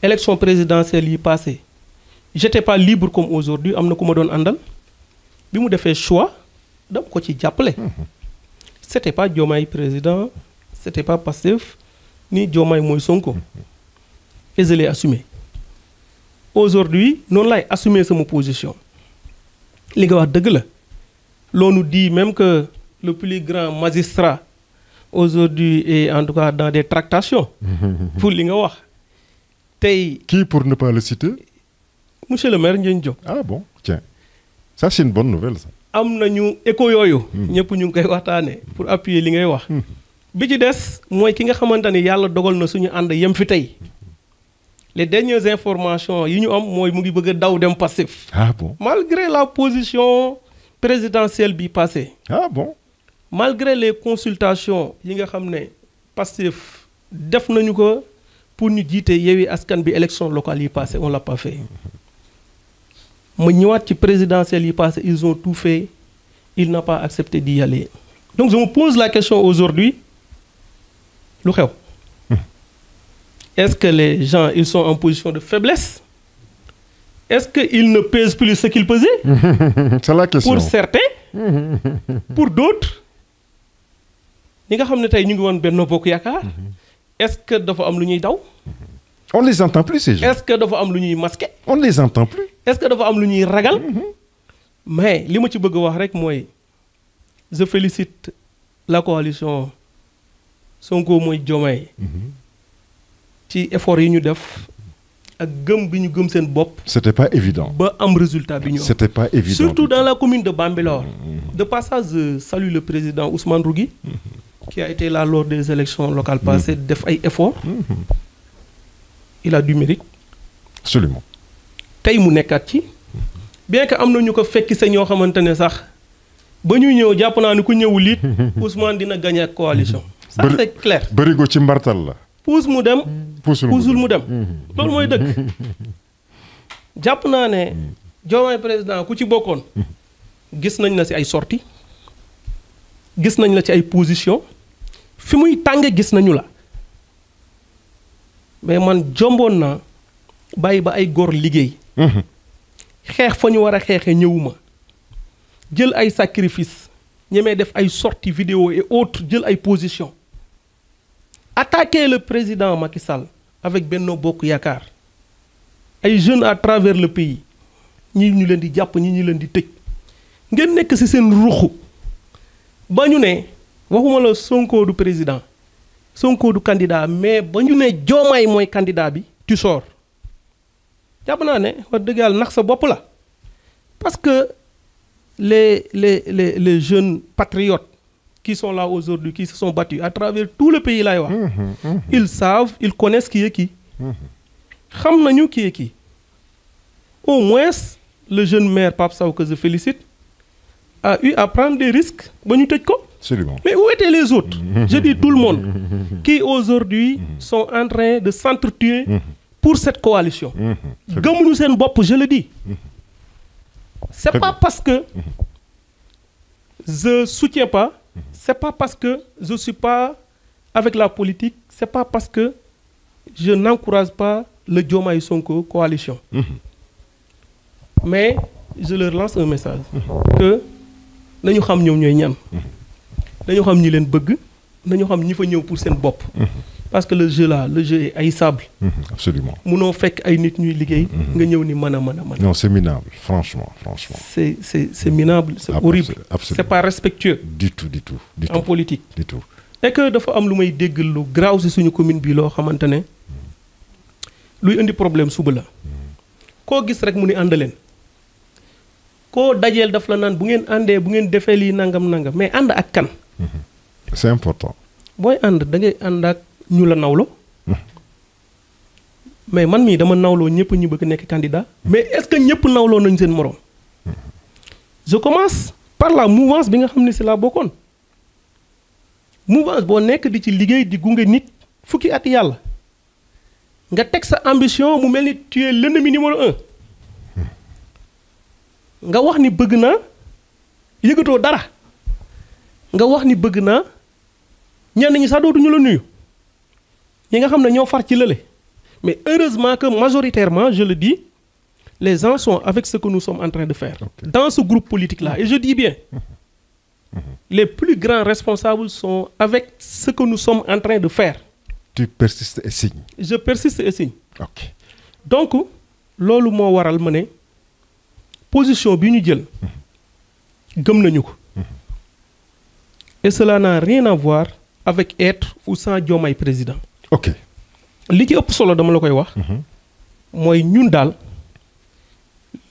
élection présidentielle yi passé j'étais pas libre comme aujourd'hui am na ku ma doon àndal bi mu defee choix dama ko ci jàppale. c'était pas Diomaye président c'était pas Pastef ni Diomaye mooy Sonko et je l'ai assumé. aujourd'hui noonu laay assumer sama position li nga wax dëgg la l'on nous dit même que le plus grand magistrat aujourd'hui est en tout cas dans des tractations pour li nga wax tey. qui pour ne pas le citer. monsieur le maire Ndiagne Diop. ah bon tiens ça c'est une bonne nouvelle ça. am nañu écho yooyu. ñëpp ñu ngi koy waxtaanee pour appuyer li ngay wax. bi ci des mooy ki nga xamante ni yàlla dogal na suñu ànd yem fi tey. les dernières informations yi ñu am mooy mu ngi bëgg a daw dem Pastef. ah bon malgré la position présidentielle bi passée. ah bon malgré les consultations yi nga xam ne Pastef def nañu ko pour ñu jiite Yewwi Askan bi élection locale yi passée on l'a pas fait. ma ñëwaat ci présidentielle yi passée ils ont tout fait il n'a pas accepté d'y aller donc je me pose la question aujourd'hui lu xew. est-ce que les gens ils sont en position de faiblesse est-ce qu'il ne pèse plus ce qu'il pesait? C'est la question. Pour certains, pour d'autres, ñi nga xam ne tey ñu ngi woon Benno Bokk Yaakaar, est-ce que dafa am lu ñuy daw? On les entend plus ces gens. Est-ce que dafa am lu ñuy masqué? On les entend plus. Est-ce que dafa am lu ñuy ragal? Mais li ma ci bëgg a wax rek mooy je félicite la coalition Sonko mooy Diomaye ci effort yi ñu def ak gëm bi ñu gëm seen bopp. C'était pas évident. Ba am résultat bi ñu am. C'était pas évident. Surtout dans la commune de Bambilor. De passage, je salue le président Ousmane Rougui, qui a été là lors des élections locales passées, def ay efforts. Il a du mérite. Absolument. Tey mu nekkaat ci. Bien que am na ñu ko fekk sa ñoo xamante ne sax ba ñu ñëw jàpp naa ni ku ñëwul it Ousmane dina gagner ak coalition. Ça c'est clair. Bërigo ci mbartal la. Puus mu dem. puusul mu dem. Loolu mooy dëgg. Jàpp naa ne Diomaye président ku ci bokkoon gis nañ la ci ay sorties gis nañ la ci ay position fi muy tànge gis nañu la mais man jomboon naa bàyyi ba ay góor liggéey. xeex fa ñu war a xeexee ñëwuma jël ay sacrifice ñemee def ay sorties vidéo et autres jël ay position attaquer le président Macky Sall avec Benno Bokk Yaakaar ay jeunes à travers le pays ñii ñu leen di jàpp ñii ñu leen di tëj ngeen nekk ci seen ruxu ba ñu ne waxuma la Sonko du président Sonko du candidat mais ba ñu ne Diomaye mooy candidat bi tu sors jàpp naa ne wax dëgg yàlla nax sa bopp la parce que les jeunes patriotes qui sont là aujourd'hui qui se sont battus à travers tout le pays laay wax ils savent ils connaissent qui est qui xam nañu qui est qui au moins le jeune maire Pape Sow que je félicite a eu à prendre des risques ba ñu tëj ko. Absolument. Mais où étaient les autres? Je dis tout le monde qui aujourd'hui sont en train de s'entretuer pour cette coalition. Gëmuñu seen bopp, je le dis. C'est pas parce que je soutiens pas, c'est pas parce que je suis pas avec la politique, c'est pas parce que je n'encourage pas le Diomaye Sonko coalition. Mais je leur lance un message que nañu xam ñoom ñooy ñan. Nañu xam ñi leen bëgg, nañu xam ñi fa ñëw pour seen bopp. Parce que le jeu là, le jeu est haïssable. Absolument. Munoo fekk ay nit ñuy liggéey nga ñëw ni mën a. Non, c'est minable, franchement. C'est minable, c'est horrible. Absolument. C'est pas respectueux. Du tout. En politique. Du tout. Et que dafa am lu may dégg lu graaw ci suñu commune bi loo xamante ne luy indi problème suba la. Koo gis rek mu ni ànd leen. Koo dajeel daf la naan bu ngeen àndee bu ngeen defee lii nangam mais ànd ak kan. C'est important. Booy ànd da ngay ànd ak ñu la nawlo mais man mii dama nawloo ñëpp ñu bëgg nekk candidat mais est-ce que ñëpp nawloo nañ seen moroom. Je commence par la mouvance bi nga xam ne ci laa bokkoon. Mouvance boo nekk di ci liggéey di gunge nit fukki at yàlla nga teg sa ambition mu mel ni tu es l'ennemi numéro 1 nga wax ni bëgg naa yëgatoo dara nga wax ni bëgg naa ñenn ñi sax dootuñu la nuyu ñi nga xam ne ñoo far ci lële mais heureusement que majoritairement je le dis les gens sont avec ce que nous sommes en train de faire dans ce groupe politique là et je dis bien les plus grands responsables sont avec ce que nous sommes en train de faire. Tu persistes et signes. Je persiste et signe. Ok. Donc loolu moo waral ma ne position bi ñu jël gëm nañu ko et cela n'a rien à voir avec être ou sans Diomaye président. Ok. li ci ëpp solo dama la koy wax. mooy ñun daal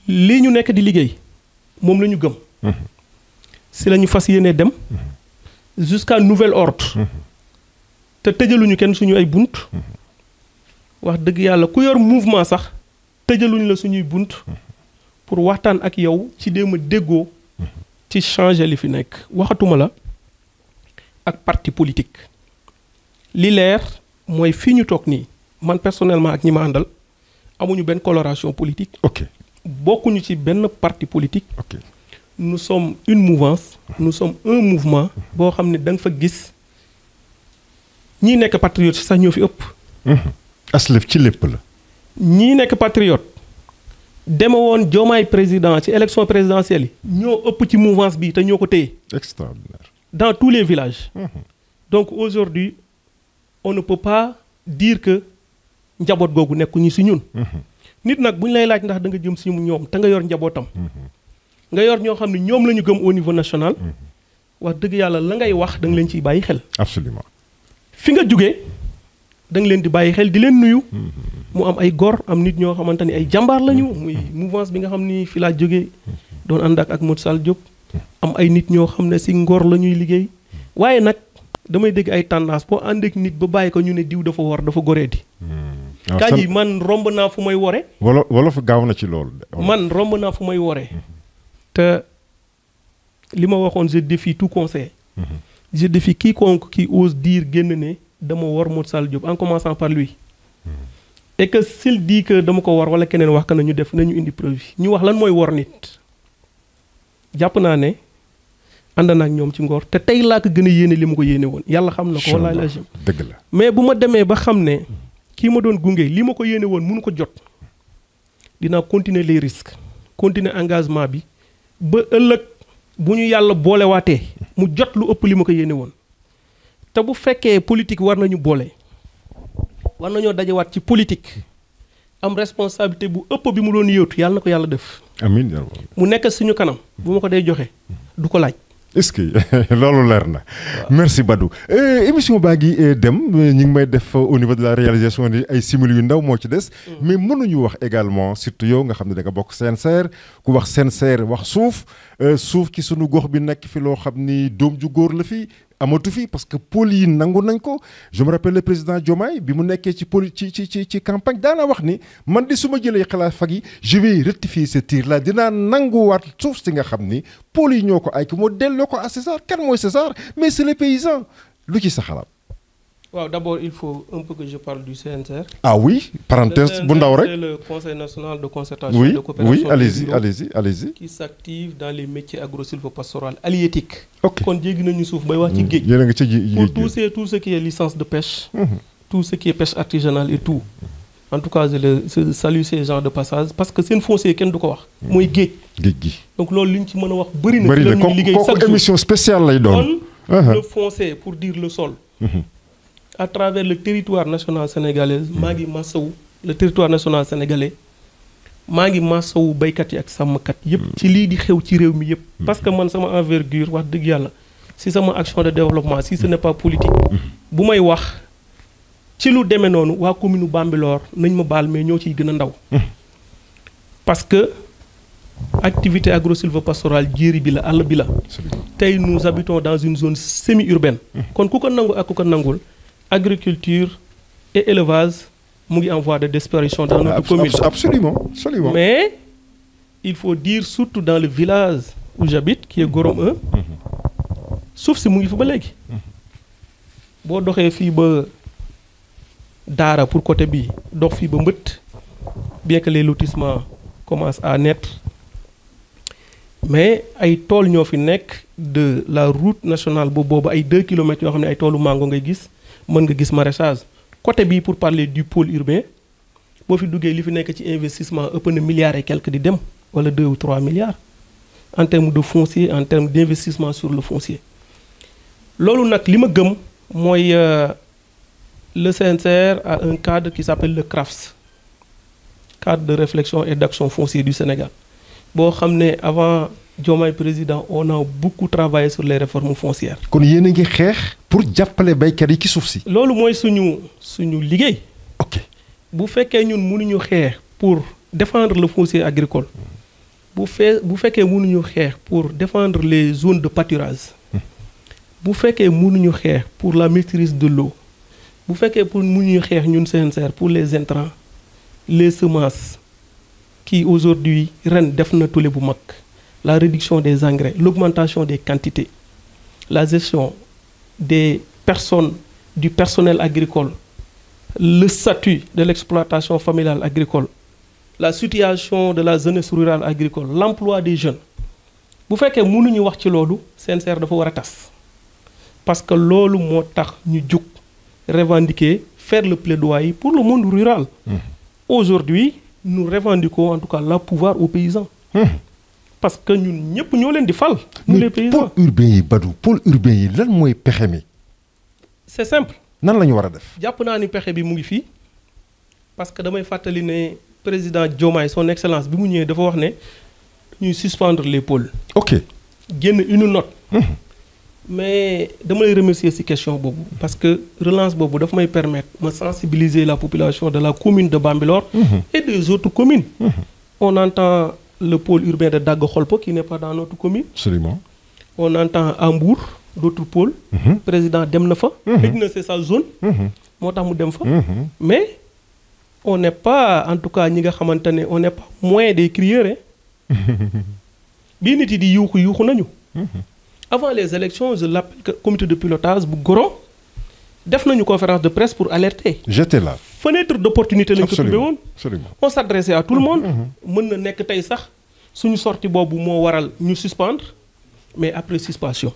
li ñu nekk di liggéey moom la ñu gëm. si la ñu fas yéene dem jusqu'à nouvel ordre te tëjaluñu kenn suñu ay bunt wax dëgg yàlla ku yor mouvement sax tëjaluñu la suñuy bunt pour waxtaan ak yow ci déema déggoo ci changer li fi nekk waxatuma la ak parti politique li leer mooy fii ñu toog nii man personnellement ak ñi ma àndal amuñu benn coloration politique. Ok. bokkuñu ci benn parti politique. Ok. Nous sommes une mouvance, nous sommes un mouvement boo xam ne da nga fa gis ñii nekk patriote sax ñoo fi ëpp. Aslef ci lépp la. ñii nekk patriote deme woon Diomaye président ci élection présidentielle yi ñoo ëpp ci mouvance bi te ñoo ko téye. Extraordinaire. Dans tous les villages. Donc aujourd'hui on ne peut pas dire que njaboot googu nekkuñu si ñun. nit nag bu ñu lay laaj ndax da nga jëm si ñoom te nga yor njabootam. nga yor ñoo xam ne ñoom la ñu gëm au niveau national. wax dëgg yàlla la ngay wax da nga leen ciy bàyyi xel. Absolument. fi nga jógee da nga leen di bàyyi xel di leen nuyu. mu am ay gor am nit ñoo xamante ni ay jàmbaar lañu. muy mouvance bi nga xam ni fi laa jógee doon ànd ak Modou Sall Diop. am ay nit ñoo xam ne si ngor la ñuy liggéey. waaye nag damay dégg ay tendance boo ànd ak nit ba bàyyi ko ñu ne diw dafa war dafa goreedi. kaa ji man romb naa fu may wore. wala fa gaaw na ci loolu. man romb naa fu may wore. te li ma waxoon je défie tout conseil. je défie quiconque qui ose dire génn ne dama war Modou Sall Diop en commençant par lui. et que s'il dit que dama ko war wala keneen wax que na ñu def nañu indi preuve ñu wax lan mooy war nit. jàpp naa ne ànd naa ak ñoom ci ngor te tey laa ko gën a yéene li ma ko yéene woon yàlla xam na ko. wallaahi la jëm dëgg la. mais bu ma demee ba xam ne kii ma doon gunge li ma ko yéene woon mënu ko jot dinaa continuer les risques continuer engagement bi ba ëllëg bu ñu yàlla boolewaatee mu jot lu ëpp li ma ko yéene woon. te bu fekkee politique war nañu boole war nañoo dajewaat ci politique am responsabilité bu ëpp bi mu doon yóotu yàlla na ko yàlla def. amiin. mu nekk suñu kanam bu ma ko day joxe du ko laaj. est-ce que loolu leer na. merci Badou. émission baa ngi dem ñu ngi may def au niveau de la réalisation ni ay simili yu ndaw moo ci des. mais mënuñu wax également surtout yow nga xam ne da nga bokk CNCR ku wax CNCR wax suuf suuf ci sunu gox bi nekk fi loo xam ni doom ju góor la fi amatu fi parce que pôle yi nangu nañ ko. je me rappelle le président Diomaye bi mu nekkee ci pôle ci campagne daana wax ni man di su ma jëlee xalaat fag yi je vais rectifier ce tir là dinaa nanguwaat suuf si nga xam ni pôle yi ñoo ko ay ko moo delloo ko à César kan mooy César mais c'est les paysans lu ci sa xalaat. waaw d'abord il faut un peu que je parle du CNCR. ah oui parenthèse bu ndaw rek. c'est le Conseil national de concertation oui, de coopération. Oui, allez-y. qui s'active dans les métiers agro-sylvo-pastoral halieutiques. ok kon jéggi nañu suuf bay wax ci géej. yéen a ngi ci géej pour tout ce qui est licence de pêche. tout ce qui est pêche artisanale et tout. en tout cas je salue ces gens de passage parce que seen foncier kenn du ko wax. mooy géej. géej gi. donc loolu li ñu ci mën a wax bëri na. bëri na kooku émission spéciale lay doon. kon le foncier pour dire le sol. à travers le territoire national sénégalais maa ngi masawu le territoire national sénégalais maa ngi masawu baykat yi ak sàmmkat yëpp. ci lii di xew ci réew mi yëpp. parce que man sama envergure wax dëgg yàlla si sama action de développement si ce n'est pas politique. bu may wax ci lu demee noonu waa commune Bambilor nañ ma baal mais ñoo ciy gën a ndaw. parce que activité agro-sylvo-pastorale jéeri bi la àll bi la. tey nous habitons dans une zone semi-urbaine. kon ku ko nangu ak ku ko nangul. agriculture et élevage mu ngi en voie de disparition dans notre commune. Absolument. Mais il faut dire surtout dans le village où j'habite qui est Gorom 1 suuf si mu ngi fi ba léegi. boo doxee fii ba Daara pour côté bi dox fii ba Mbët bien que les lotissements commencent à naître mais ay tool ñoo fi nekk de la route nationale boobu ay 2 kilomètres yoo xam ne ay toolu mango ngay gis. mën nga gis maraîchage côté bii pour parler du pôle urbain boo fi duggee li fi nekk ci investissement ëpp na milliards et quelques di dem wala 2 ou 3 milliards en termes de foncier en termes d'investissement sur le foncier. loolu nag li ma gëm mooy le CNCR a un cadre qui s'appelle le CRAFS cadre de réflexion et d'action foncière du Sénégal boo xam ne avant Diomaye président on a beaucoup travaillé sur les réformes foncières. kon yéen a ngi xeex pour jàppale baykat yi ci suuf si. loolu mooy suñu liggéey. ok bu fekkee ñun mënuñu xeex pour défendre le foncier agricole bu fekkee mënuñu xeex pour défendre les zones de pâturage bu fekkee mënuñu xeex pour la maîtrise de l'eau bu fekkee pour mënuñu xeex ñun CNCR pour les intrants les semences qui aujourd'hui ren def na tollé bu mag. la réduction des engrais, l'augmentation des quantités, la gestion des personnes, du personnel agricole, le statut de l'exploitation familiale agricole, la situation de la jeunesse rurale agricole, l'emploi des jeunes. bu fekkee mënuñu wax ci loolu CNCR dafa war a tas parce que loolu moo tax ñu jug revendiquer faire le plaidoyer pour le monde rural. Aujourd'hui nous revendiquons en tout cas le pouvoir aux paysans. Parce que ñun ñëpp ñoo leen di fal. nous les paysans pôle urbain yi Badou pôle urbain yi lan mooy pexe mi. c'est simple. nan la ñu war a def. jàpp naa ni pexe bi mu ngi fii parce que damay fàttali ne président Diomaye son excellence bi mu ñëwee dafa wax ne ñuy suspendre les pôles. ok génn une note. mais dama lay remercier ci question boobu parce que relance boobu dafa may permettre ma sensibiliser la population de la commune de Bambilor. et des autres communes. On entend le pôle urbain de Daga-Kholpo qui n'est pas dans notre commune. Absolument. On entend à Mbour d'autres pôles. Président dem na fa. xëj na c'est sa zone. moo tax mu dem fa. mais on n'est pas en tout cas ñi nga xamante ne on n'est pas moins des crieurs. bii nit yi di yuuxu nañu. Avant les élections je l'appelle que comité de pilotage bu Goron def nañu conférence de presse pour alerter. J'étais là. Fenêtre d'opportunité lañ ko tuddee woon. Absolument. On s'adressait à tout le monde. mën na nekk tey sax suñu sortie boobu moo waral ñu suspendre mais après suspension.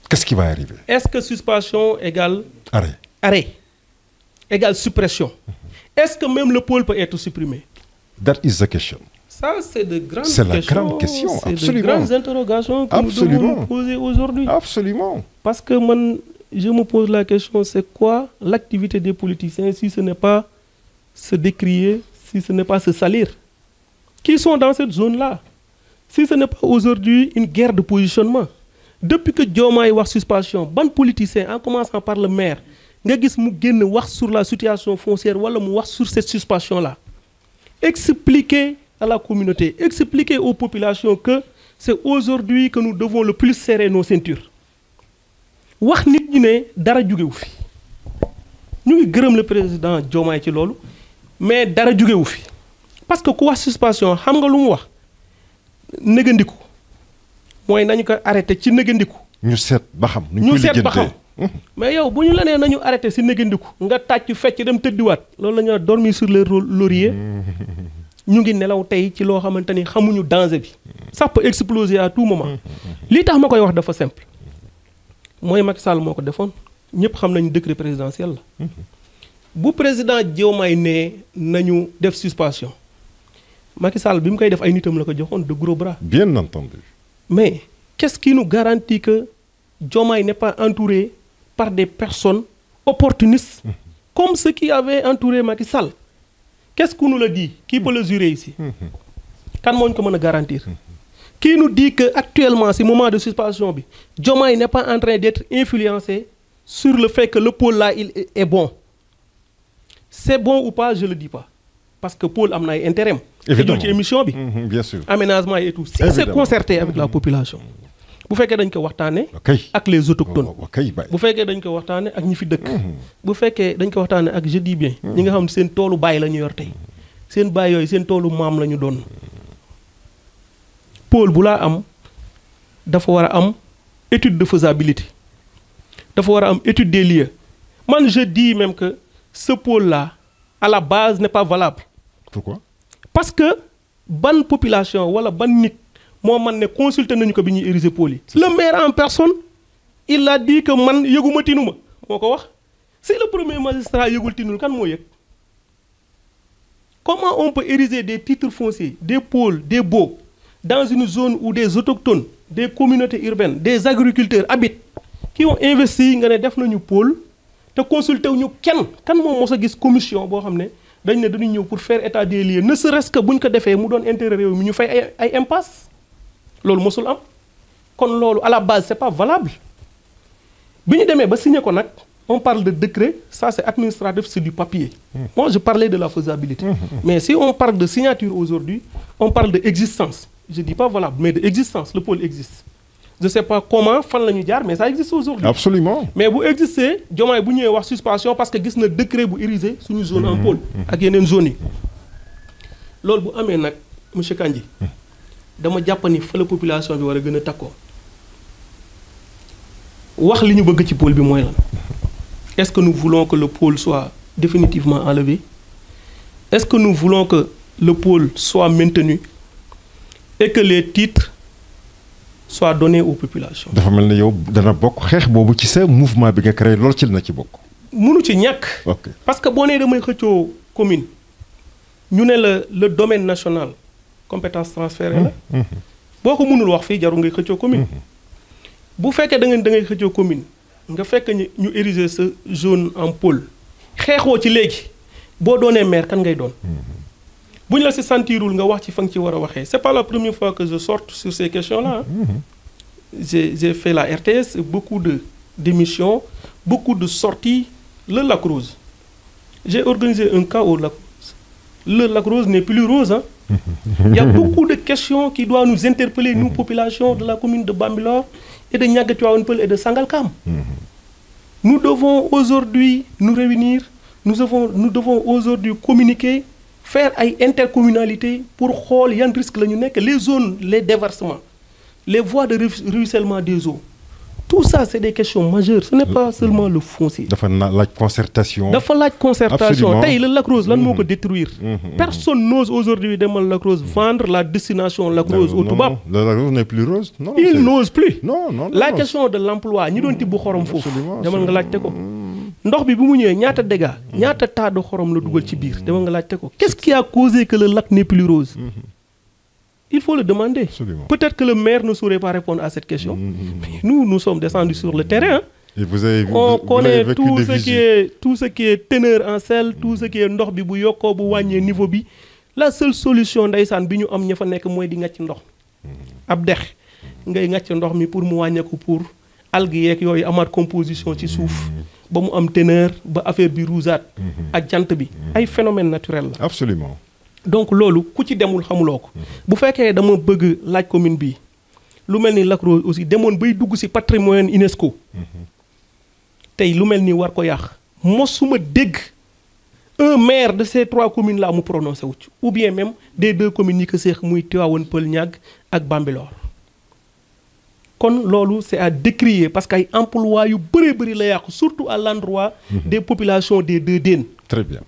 Qu'est-ce qui va arriver? Est-ce que suspension égale arrêt égale suppression? Est-ce que même le pôle peut être supprimé? That is the question. Ça, c'est de grandes C'est la questions. grande question, C'est absolument. de grandes interrogations que nous devons nous poser aujourd'hui. Absolument. Parce que moi, je me pose la question, c'est quoi l'activité des politiciens si ce n'est pas se décrier, si ce n'est pas se salir? Qui sont dans cette zone-là? Si ce n'est pas aujourd'hui une guerre de positionnement. Depuis que Diomaye wax suspension, ban politicien, en commençant par le maire, nga gis mu génn wax sur la situation foncière wala mu wax sur cette suspension-là. Expliquer à la communauté, expliquer aux populations que c'est aujourd'hui que nous devons le plus serrer nos ceintures. wax nit ñi ne dara jógewu fi ñu ngi gërëm le président Diomaye ci loolu mais dara jógewu fi parce que ku wax suspension xam nga lu mu wax négandiku mooy nañu ko arrêté ci négandiku. ñu seet ba xam. ñu seet ba xam mais yow bu ñu la nee nañu arrêté ci négandiku nga tàcc fecc dem tëddiwaat loolu la ñuy wax dormir sur les lauriers ñu ngi nelaw tey ci loo xamante ni xamuñu danger bi. ça peut exploser à tout moment. li tax ma koy wax dafa simple. mooy Macky Sall moo ko defoon ñëpp xam nañu décret présidentiel la bu président Diomaye ne nañu def suspension Macky Sall bi mu koy def ay nitam la ko joxoon de gros bras. Bien entendu. Mais qu'est-ce qui nous garantit que Diomaye n'est pas entouré par des personnes opportunistes comme ceux qui avaient entouré Macky Sall? Qu'est-ce qu'on nous le dit? Qui peut le jurer ici? Kan moo ñu ko mën a garantir? Qui nous dit que actuellement ce moment de suspension bi Diomaye n'est pas en train d'être influencé sur le fait que le pôle là il est bon? C'est bon ou pas, je le dis pas parce que pôle am na ay intérêt. Évidemment ci émission bi. Bien sûr. Aménagement et tout. Si c'est concerté avec la population. bu fekkee dañ ko waxtaanee. ak les autochtones. bu fekkee dañ ko waxtaanee ak ñi fi dëkk. bu fekkee dañ ko waxtaanee ak je dis bien. ñi nga xam ne seen toolu baay la ñu yor tey. seen baay yooyu seen toolu maam la ñu doon. pôle bu laa am dafa war a am étude de faisabilité. dafa war a am étude des lieux. man je dis même que ce pôle là à la base n'est pas valable. Pourquoi? Parce que ban population wala ban nit moo man ne consulté nañu ko bi ñuy ériger pôle yi. Le maire en personne il a dit que man yëguma tinuma moo ko wax. C'est le premier magistrat yëgul tinul kan moo yëg. Comment on peut ériger des titres fonciers, des pôles, des baux dans une zone où des autochtones, des communautés urbaines, des agriculteurs habitent, qui ont investi nga ne def nañu pôle te consulté wu ñu kenn kan moom mos a gis commission boo xam ne dañ ne dañuy ñëw pour faire état des lieux ne serait-ce que buñ ko defee mu doon intérêt réew mi ñu fay ay impasse loolu mosul am kon loolu à la base c'est pas valable bi ñu demee ba signé ko nag on parle de décret ça c'est administratif, c'est du papier. Moi je parlais de la faisabilité. Mais si on parle de signature aujourd'hui on parle de existence. Je dis pas valable mais de existence, le pôle existe. Je sais pas comment fan la ñu jaar mais ça existe aujourd'hui. Absolument. Mais bu exister Diomaye bu ñëwee wax suspension parce que gis na décret bu érigé suñu zone en pôle ak yeneen zones yi. Loolu bu amee nag monsieur Kandji dama jàpp ni fa la population bi war a gën a takkoo wax li ñu bëgg ci pôle bi mooy lan. Est-ce que nous voulons que le pôle soit définitivement enlevé? Est-ce que nous voulons que le pôle soit maintenu et que les titres soit donné aux populations. dafa mel ne yow dana bokk xeex boobu ci sa mouvement bi nga créé loolu ci na ci bokk. munu ci ñàkk. ok parce que boo nee damay xëccoo commune ñu ne le domaine national compétence transférée la. boo ko mënul wax fii jarul ngay xëccoo commune. bu fekkee da ngay xëccoo commune nga fekk ñu ériger sa zone en pôle xeexoo ci léegi boo doonee maire kan ngay doon. bu ñu la si sentirul nga wax ci fa nga ci war a waxee c'est pas la première fois que je sorte sur ces questions-là. J'ai fait la RTS, beaucoup d'émissions, beaucoup de sorties. Le Lac Rose. J'ai organisé un cas au Lac Rose. Le Lac Rose n'est plus rose. Hein? Il y a beaucoup de questions qui doivent nous interpeller, nous, population de la commune de Bambilor et de Niaga-Tivaouane-Peulh et de Sangalkam. Nous devons aujourd'hui nous réunir, nous devons aujourd'hui communiquer, faire une intercommunalité pour voir les risques, les zones, les déversements, les voies de ruissellement des eaux. Tout ça, c'est des questions majeures. Ce n'est pas seulement le foncier. Il faut la concertation. Il faut la concertation. Le Lac Rose, là, nous détruire. Personne n'ose aujourd'hui demander Lac Rose vendre la destination Lac Rose au Toubab. Le Lac Rose n'est plus rose. Non, il n'ose plus. Non. La question de l'emploi, nous devons dire xorom fofu. Demal nga laajte ko. Ndox bi bu mu ñëwee ñaata dégâts, ñaata tas de xorom la dugal ci biir. Demal nga laajte ko. Qu'est-ce qui a causé que le lac n'est plus rose? Il faut le demander. Peut-être que le maire ne saurait pas répondre à cette question. Mais nous sommes descendus sur le terrain. Et vous avez, on connaît tout ce qui est teneur en sel, tout ce qui est ndox bi bu yokko bu wàññee niveau bi. La seule solution ndeysaan bi ñu am ña fa nekk mooy di ngàcc ndox. Ab dex ngay ngàcc ndox mi pour mu wàññeeku pour algues yeeg yooyu amaat composition ci suuf ba mu am teneur ba affaire bi rougeat ak jant bi ay phénomène naturel la. Absolument. Donc loolu ku ci demul xamuloo ko bu fekkee dama bëgg laaj commune bi lu mel ni Lac Rose aussi demoon bay dugg ci patrimoine UNESCO tey lu mel ni war ko yàq mosuma dégg un maire de ces 3 communes là mu prononcé wu ci ou bien même des 2 communes yi ko seex muy Tivaouane Peulh Niaga ak Bambilor kon loolu c'est à décrier parce que ay emploi yu bëri la yàqu surtout à l'endroit des populations des 2 déen. Très bien.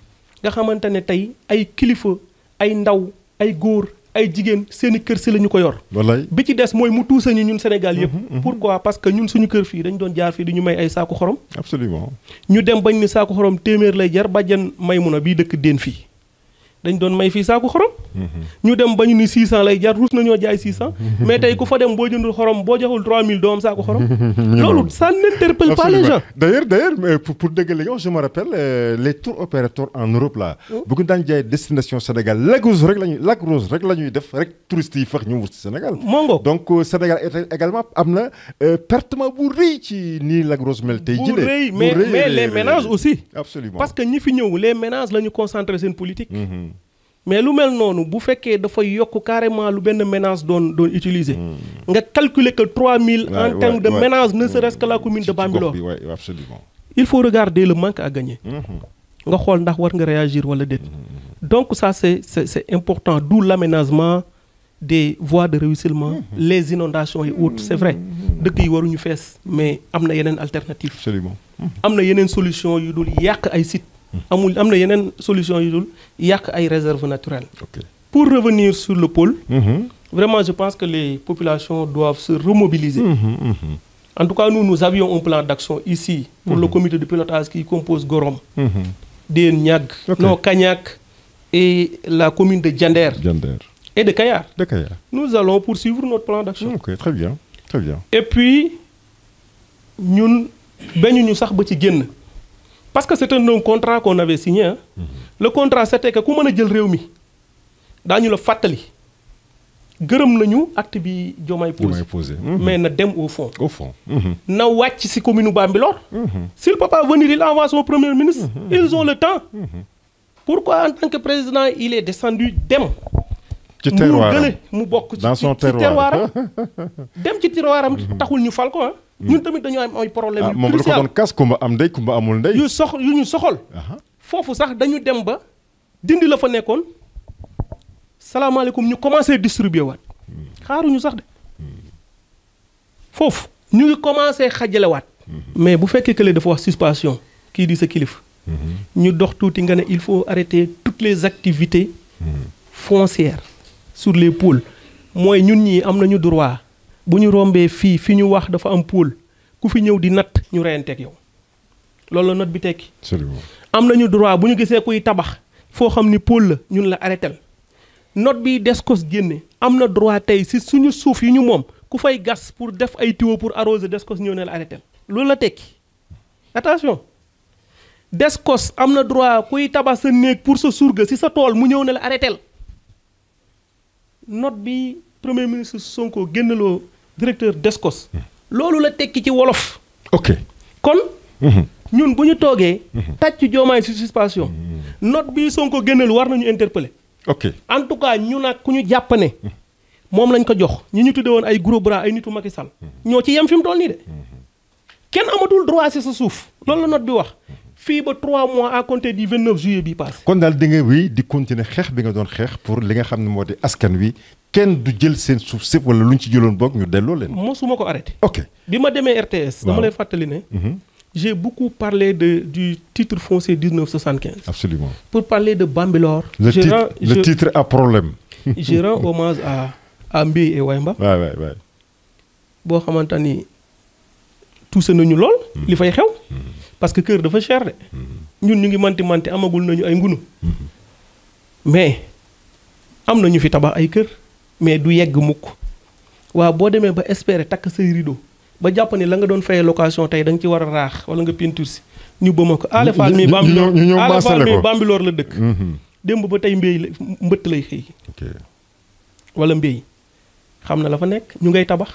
nga xamante ne tey ay kilifa ay ndaw ay góor ay jigéen seeni kër si la ñu ko yor. wallaay bi ci des mooy mu tuusa ñu ñun Sénégal yëpp. Pourquoi parce que ñun suñu kër fii dañ doon jaar fii di ñu may ay saaku xorom. Absolument. ñu dem bañ ni saaku xorom téeméer lay jar bàjjan Maymuna bii dëkk déen fii dañ doon may fii saaku xorom. ñu dem ba ñu ni 600 lay jar ruus nañoo jaay 600. mais tey ku fa dem boo jëndul xorom boo joxul 3000 doo am saaku xorom. loolu ça n'interpelle pas les gens. D'ailleurs pour dégg li nga wax je me rappelle les tours opérateurs en Europe là. bu ñu daan jaay destination Sénégal Lac Rose rek la ñuy def rek touristes yi fax ñu wut ci Sénégal. Mongo donc Sénégal également am na pertement bu rëy ci nii Lac Rose mel tey jii. bu rëy mais les ménages aussi. Absolument parce que ñi fi ñëw les ménages la ñu concentré seen politique. mais lu mel noonu bu fekkee dafa yokk carrément lu benn ménage doon utiliser. nga calculer que 3000 en termes de ménage ne serait-ce que la commune de Bambilor. Absolument. Il faut regarder le manque à gagner. nga xool ndax war nga réagir wala déet. donc ça c'est important d'où l'aménagement des voies de ruissellement, les inondations et autres. C'est vrai dëkk yi waruñu fees mais am na yeneen alternative. Absolument. am na yeneen solution yu dul yàq ay sites. am na yeneen solution yu dul yàq ay réserves naturelles. Pour revenir sur le pôle, vraiment je pense que les populations doivent se remobiliser. En tout cas nous avions un plan d'action ici pour le comité de pilotage qui compose Gorom, Déen Niaga, Kagnack et la commune de Diender et de Kayar. Nous allons poursuivre notre plan d'action. Ok, très bien. Et puis ñun bañuñu sax ba ci génn. Parce que c'était un contrat qu'on avait signé. Hein. Le contrat, c'était que ku mën a jël réew mi daañu la fàttali gërëm nañu acte bi Diomaye posé. Mais na dem au fond. Na wàcc ci commune Bambilor. S'il ne peut pas venir, il envoie son premier ministre. Ils ont le temps. Pourquoi en tant que président, il est descendu dem ci terroiram mu bokk dans son terroiram dem ci terroiram taxul ñu fal ko ah. ñun tamit dañoo am ay problème yu moom la ko doon kas kumba am ndey kumba amul ndey. yu ñu soxol foofu sax dañu dem ba dindi la fa nekkoon salaamaaleykum ñu commencé distribuer waat xaaruñu sax de foofu ñu ngi commencé xajale waat mais bu fekkee que dafa wax suspension kii di sa kilifa ñu dox tuuti nga ne il faut arrêter toutes les activités foncières sur les pôles mooy ñun ñii am nañu droit bu ñu rombee fi ñu wax dafa am pôle ku fi ñëw di natt ñu reyanteeg yow loolu la note bi tekki. Absolument. am nañu droit bu ñu gisee kuy tabax foo xam ni pôle la ñun la arrêtel note bi Descos génne am na droit tey si suñu suuf yi ñu moom ku fay gas pour def ay tuyaux pour arroser Descos ñëw ne la arrêtel loolu la tekki attention Descos am na droit kuy tabax sa néeg pour sa surga si sa tool mu ñëw ne la arrêtel note bi premier ministre Sonko génnaloo directeur Descos loolu la tekki ci wolof. ok kon. ñun bu ñu toogee. tàcc Diomaye si suspension. note bi Sonko génnal war nañu interpeller. ok en tout cas ñu nag ku ñu jàpp ne moom lañ ko jox ñi ñu tudde woon ay gros bras ay nitu Macky Sall ñoo ci yem fi mu toll nii de kenn amatul droit si sa suuf loolu la note bi wax fii ba 3 mois à compter du 29 juillet bii passé. kon daal di nga wéy di continuer xeex bi nga doon xeex pour li nga xam ne moo di askan wi kenn du jël seen suuf sëpp wala lu ñu ci jëloon boog ñu delloo leen. mosuma ko arrêté. ok bi ma demee RTS. dama lay fàttali ne. j'ai beaucoup parlé du titre foncier 1975. Absolument. Pour parler de Bambilor. Le titre a problème. Je rends hommage à Mbaye et Wayemba. Ouais. boo xamante ni tuuse nañu lool. li fay xew. parce que kër dafa cher de. ñun ñu ngi manti amagul nañu ay ngunu. mais am na ñu fi tabax ay kër. mais du yegg mukk. waaw boo demee ba espérer takk say rideau. ba jàpp ni la nga doon fayee location tey da nga ci war a raax wala nga peinture si ñu bëma ko Alé Fall mi Bambilor la dëkk démb ba tey mbëtt lay xëy wala mbéy xam na la fa nekk ñu ngay tabax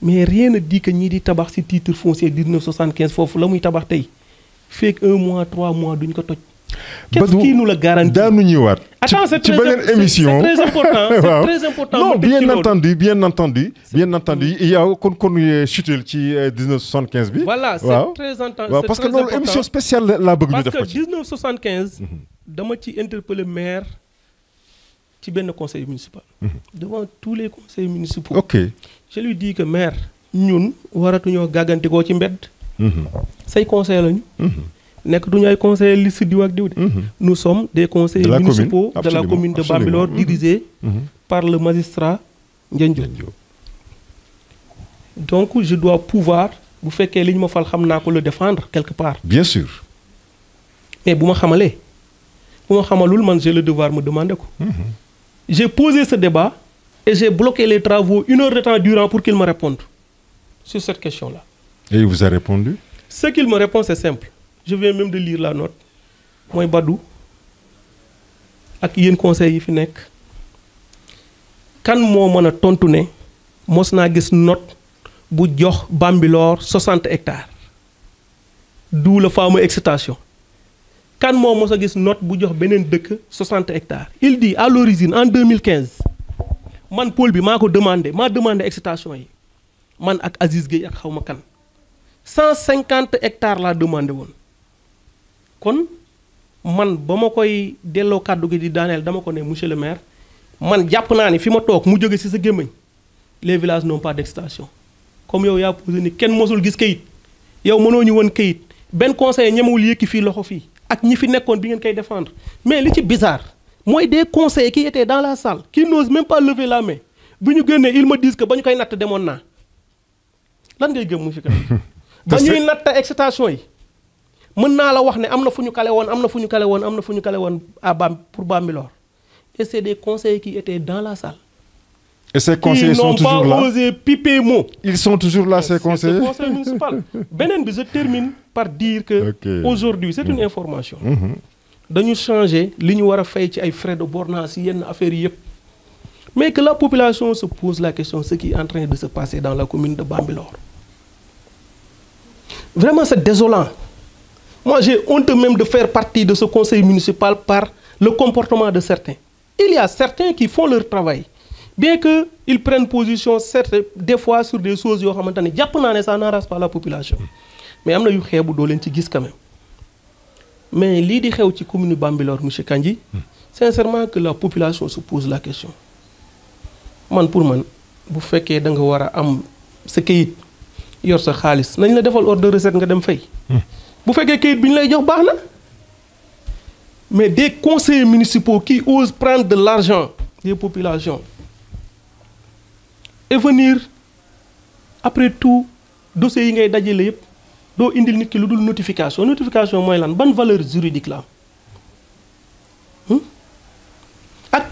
mais rien ne dit que ñii di tabax si titre foncier 1975 foofu la muy tabax tey fekk 1 mois 3 mois duñ ko toj. Qu'est-ce qui nous le garantit? daanu ñëwaat. Attends, c'est très émission. C'est très important. C'est très important. Non, bien entendu. Il y a qu'on chuté ci 1975 bi. Voilà, c'est très important. Parce que loolu émission spéciale la bëgg ñu def ko parce que 1975 dama ci interpeller maire ci benn conseil municipal. Devant tous les conseils municipaux. OK. Je lui dis que maire ñun waratuñoo gàggantikoo ci mbedd. say conseil lañu. nekk duñu ay conseillers liste diw ak diw de. Nous sommes des conseillers municipaux de la commune de Bambilor dirigés par le magistrat Ndiagne Diop. Donc je dois pouvoir bu fekkee li ñu ma fal xam naa ko le défendre quelque part. Bien sûr. Mais bu ma xamalee bu ma xamalul man j'ai le devoir me demander ko. J'ai posé ce débat et j'ai bloqué les travaux 1 heure de temps durant pour qu'il me réponde sur cette question-là. Et il vous a répondu? Ce qu'il me répond c'est simple. Je viens même de lire la note mooy Badou ak yéen conseil yi fi nekk kan moo mën a tontu ne mos naa gis note bu jox Bambilor 60 hectares d'où le fameux excitation kan moo mos a gis note bu jox beneen dëkk 60 hectares. Il dit à l'origine en 2015 man pôle bi maa demandé excitation yi man ak Aziz Gueye ak xawma kan 150 hectares laa demandé woon. kon man ba ma koy delloo kàddu gi di daaneel dama ko ne monsieur le maire man jàpp naa ni fi ma toog mu jóge ci sa gémmiñ les villages n'ont pas d'extension comme yow yaa posé ni kenn mosul gis kayit yow mënoo ñu woon kayit benn conseiller ñemewul yëkki fii loxo fii ak ñi fi nekkoon bi ngeen koy défendre mais li ci bizarre mooy des conseillers qui étaient dans la salle qui n'osent même pas lever la main bu ñu génnee ils me disent que ba ñu koy natt demoon naa lan ngay gëm monsieur Kane ba ñuy natt excitation yi mën naa la wax ne am na fu ñu kale woon pour Bambilor et c'est des conseillers qui étaient dans la salle. Et ces conseillers sont toujours là. Ils n'ont pas osé piper mot. Ils sont toujours là ces conseillers. C'est le conseil municipal. Beneen bi je termine par dire que aujourd'hui c'est une information. dañu changer li ñu war a fay ci ay frais de bornage yenn affaires yi yëpp. Mais que la population se pose la question ce qui est en train de se passer dans la commune de Bambilor. Vraiment c'est désolant. Moi, j'ai honte même de faire partie de ce conseil municipal par le comportement de certains. Il y a certains qui font leur travail. Bien qu'ils prennent position, certes, des fois sur des choses, ça n'arrange pas la population. Mais il y a des choses qui sont quand même. Mais ce qui est dans la commune de Bambilor, M. Kandji, sincèrement que la population se pose la question. Man pour man, vous faites que vous avez ce qui yor sa xaalis nañ la defal ordre de recette nga dem fay. bu fekkee kayit bi ñu lay jox baax na mais des conseillers municipaux qui osent prendre de l'argent des populations et venir après tout dossiers yi ngay dajale yëpp doo indil nit ki lu dul notification mooy lan ban valeur juridique la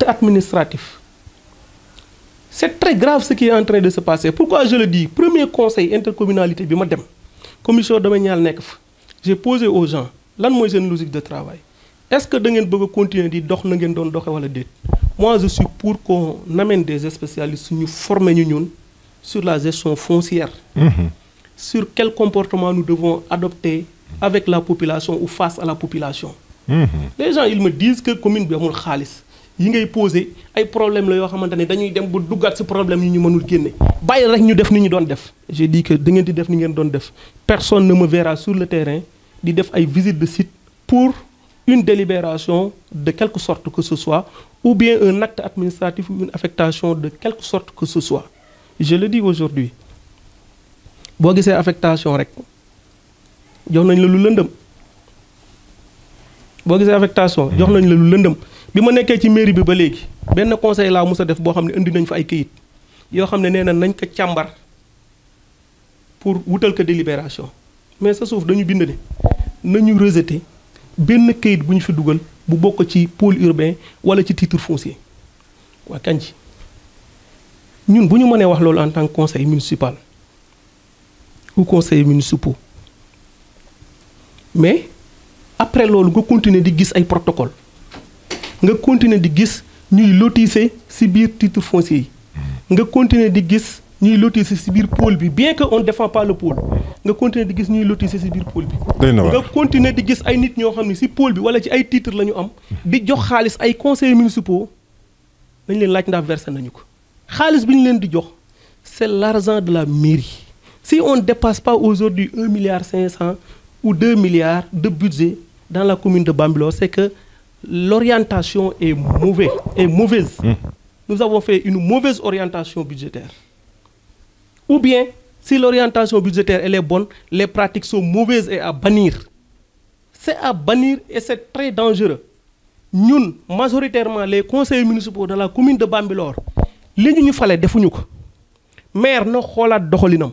acte administratif. C'est très grave ce qui est en train de se passer. Pourquoi je le dis? Premier conseil intercommunalité bi ma dem commission domaniale nekk fa. J'ai posé aux gens lan mooy seen logique de travail. Est-ce que da ngeen bëgg a continuer di dox na ngeen doon doxe wala déet? Moi je suis pour qu'on amène des spécialistes ñu former ñu ñun sur la gestion foncière. Sur quel comportement nous devons adopter avec la population ou face à la population. Les gens ils me disent que commune bi amul xaalis yi ngay poser ay problème la yoo xamante ne dañuy dem ba duggaat ci problème yi ñu mënul génne bàyyi rek ñu def ni ñu doon def. J'ai dit que da ngeen di def ni ngeen doon def personne ne me verra sur le terrain di def ay visite de site pour une délibération de quelque sorte que ce soit ou bien un acte administratif ou une affectation de quelque sorte que ce soit. Je le dis aujourd'hui boo gisee affectation rek jox nañ la lu lëndëm boo gisee affectation jox nañ la lu lëndëm bi ma nekkee ci mairie bi ba léegi benn conseil laa mos a def boo xam ne indi nañ fa ay këyit yoo xam ne nee na nañ ko càmbar pour wutal ko délibération mais sa suuf dañu bind ne nañu rejeter benn këyit bu ñu fi dugal bu bokk ci pôle urbain wala ci titre foncier waa kañ ci ñun bu ñu mënee wax loolu en tant que conseil municipal ou conseillers municipaux mais après loolu nga continuer di gis ay protocole nga continuer di gis ñuy lotisser ci biir titre foncier yi nga continuer di gis ñuy lotisser ci biir pôle bi bien que on ne défend pas le pôle nga continuer di gis ñuy lotisser ci biir pôle bi nga continuer di gis ay nit ñoo xam ne ci pôle bi wala ci ay titre la ñu am di jox xaalis ay conseillers municipaux dañ leen laaj ndax versé nañu ko xaalis bi ñu leen di jox c'est l'argent de la mairie. Si on ne dépasse pas aujourd'hui 1,5 milliard ou 2 milliards de budget dans la commune de Bambilor, c'est que l'orientation est mauvaise. Nous avons fait une mauvaise orientation budgétaire. Ou bien, si l'orientation budgétaire elle est bonne, les pratiques sont mauvaises et à bannir. C'est à bannir et c'est très dangereux. Nous, majoritairement, les conseillers municipaux de la commune de Bambilor, li ñu fale defuñu ko. Maire na xoolaat doxalinam.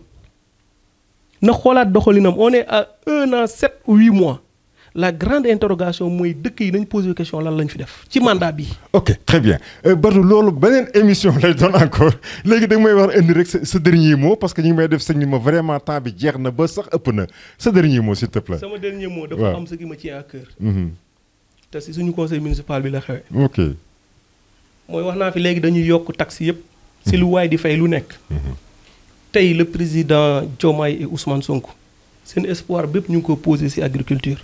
On est à 1 an 7 ou 8 mois. La grande interrogation mooy dëkk yi nañ poser question lan lañ fi def ci mandat bi. Ok très bien Badou loolu beneen émission lay doon encore léegi da nga may war indi rek sa dernier mot parce que ñu ngi may def sëñ ma vraiment temps bi jeex na ba sax ëpp na sa dernier mot s'il te plaît. sama dernier mot dafa am ce qui me tient à cœur. te si suñu conseil municipal bi la xewee. ok mooy wax naa fi léegi dañuy yokk taxe yëpp. si lu waay di fay lu nekk. tey le président Diomaye et Ousmane Sonko seen espoir bépp ñu ngi ko posé ci agriculture.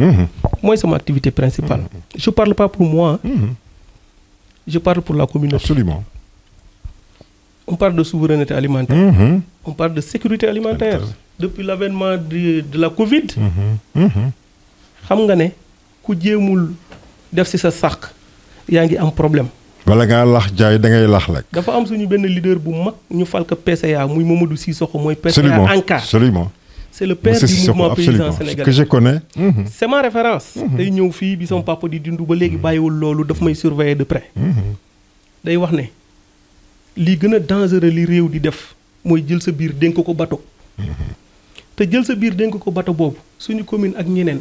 mooy sama activité principale. Je parle pas pour moi. Je parle pour la communauté. Absolument. On parle de souveraineté alimentaire. On parle de sécurité alimentaire. Depuis l'avènement de la Covid. xam nga ne ku jéemul def ci sa sac yaa ngi am problème. bala ngaa lax jaay da ngay lax lekk. dafa am suñu benn leader bu mag ñu fal ko PCA muy Mamadou Sissoko mooy PCA ANCAR. Absolument. C'est le père du mouvement paysan sénégalais que je connais. C'est ma référence. day ñëw fii bi sama papa di dund ba léegi bàyyiwul loolu daf may surveiller de près. day wax ne li gën a dangereux li réew di def mooy jël sa biir dénk ko bateau. te jël sa biir dénk ko bateau boobu suñu commune ak ñeneen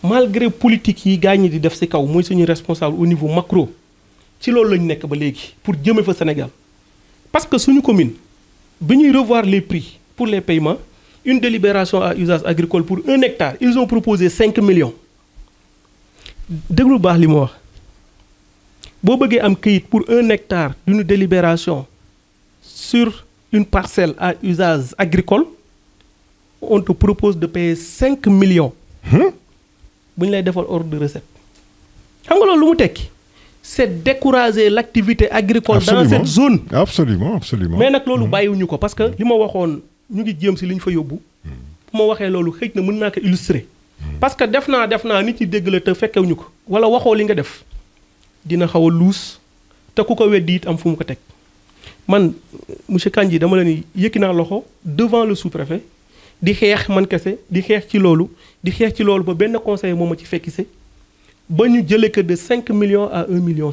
malgré politique yi gaañ ñi di def ci kaw mooy suñu responsable au niveau macro ci loolu lañu nekk ba léegi pour jëme fa Sénégal parce que suñu commune bi ñuy revoir les prix pour les paiements. Une délibération à usage agricole pour 1 hectare, ils ont proposé 5 millions. déglu baax li ma wax boo bëggee am këyit pour 1 hectare d'une délibération sur une parcelle à usage agricole, on te propose de payer 5 millions. bu ñu lay defal ordre de recette. xam nga loolu lu mu tekki c'est décourager l'activité agricole. Absolument. Dans cette zone. Absolument, absolument. Mais nag loolu bàyyiwuñu ko parce que li ma waxoon. ñu ngi jéem ci li ñu fa yóbbu bu ma waxee loolu xëj na mën naa ko illustrer parce que def naa nit ñi dégg la te fekkewuñu ko wala waxoo li nga def dina xaw a luus te ku ko weddi it am fu mu ko teg man monsieur Kandji dama la ni yëkki naa loxo devant le sous-préfet di xeex man kese di xeex ci loolu ba benn conseiller moo ma ci fekkise ba ñu jëlee que de 5 millions à 1,5 million.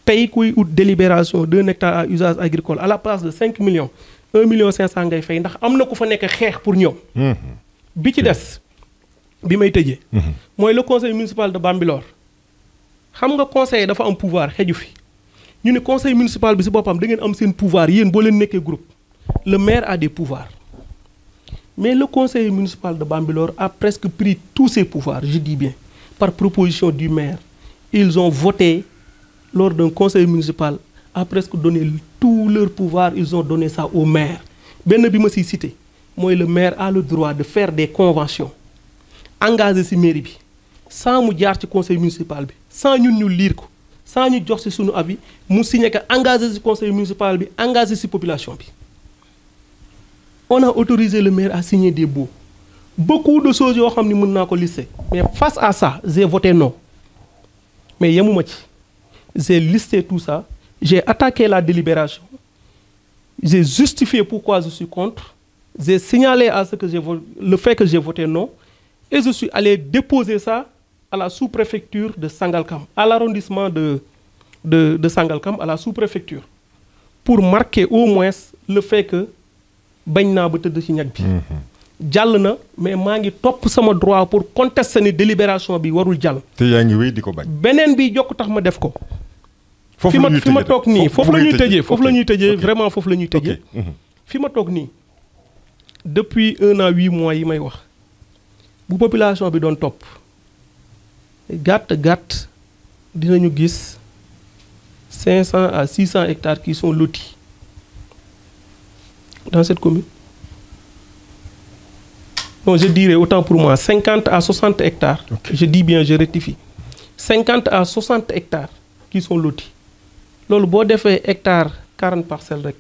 tey kuy ut délibération d'1 hectare à usage agricole à la place de 5 millions 1,5 million ngay fay ndax am na ku fa nekk xeex pour ñoom. bi ci des bi may tëjee. mooy le conseil municipal de Bambilor xam nga conseil dafa am pouvoir xeju fi ñu ne conseil municipal bi ci boppam da ngeen am seen pouvoir yéen boo leen nekkee groupe le maire a des pouvoirs mais le conseil municipal de Bambilor a presque pris tous ses pouvoirs je dis bien par proposition du maire ils ont voté lors d'un conseil municipal a presque donné tout leur pouvoir ils ont donné ça au maire benn bi ma ciy cité mooy le maire a le droit de faire des conventions engagé ci mairie bi sans mu jaar ci conseil municipal bi sans ñun ñu lire ko sans ñu jox ci sunu avis mu signé que engagé ci conseil municipal bi engagé ci population bi on a autorisé le maire à signer des baux beaucoup de choses yoo xam ni mën naa ko lister mais face à ça j'ai voté non mais yemuma ci j'ai listé tout ça j'ai attaqué la délibération j'ai justifié pourquoi je suis contre j'ai signalé à ce que le fait que j'ai voté non et je suis allé déposer ça à la sous-préfecture de Sangalkam à l'arrondissement de Sangalkam à la sous-préfecture pour marquer au moins le fait que bañ naa ba tëdd ci ñag bi jàll na mais maa ngi topp sama droit pour contester ni délibération bi warul jàll te yaa ngi wéy di ko bañ beneen bi jokk tax ma def ko fi ma toog nii foofu la ñuy tëjee foofu la ñuy tëjee vraiment foofu la ñuy tëjee fi ma toog nii depuis 1 an 8 mois yi may wax bu population bi doon topp gàtt dinañu gis 500 à 600 hectares qui sont lotis dans cette commune. Non, je dirais autant pour moi 50 à 60 hectares. Okay. Je dis bien, je rectifie. 50 à 60 hectares qui sont lotis. Loolu boo defee hectare 40 parcelles rek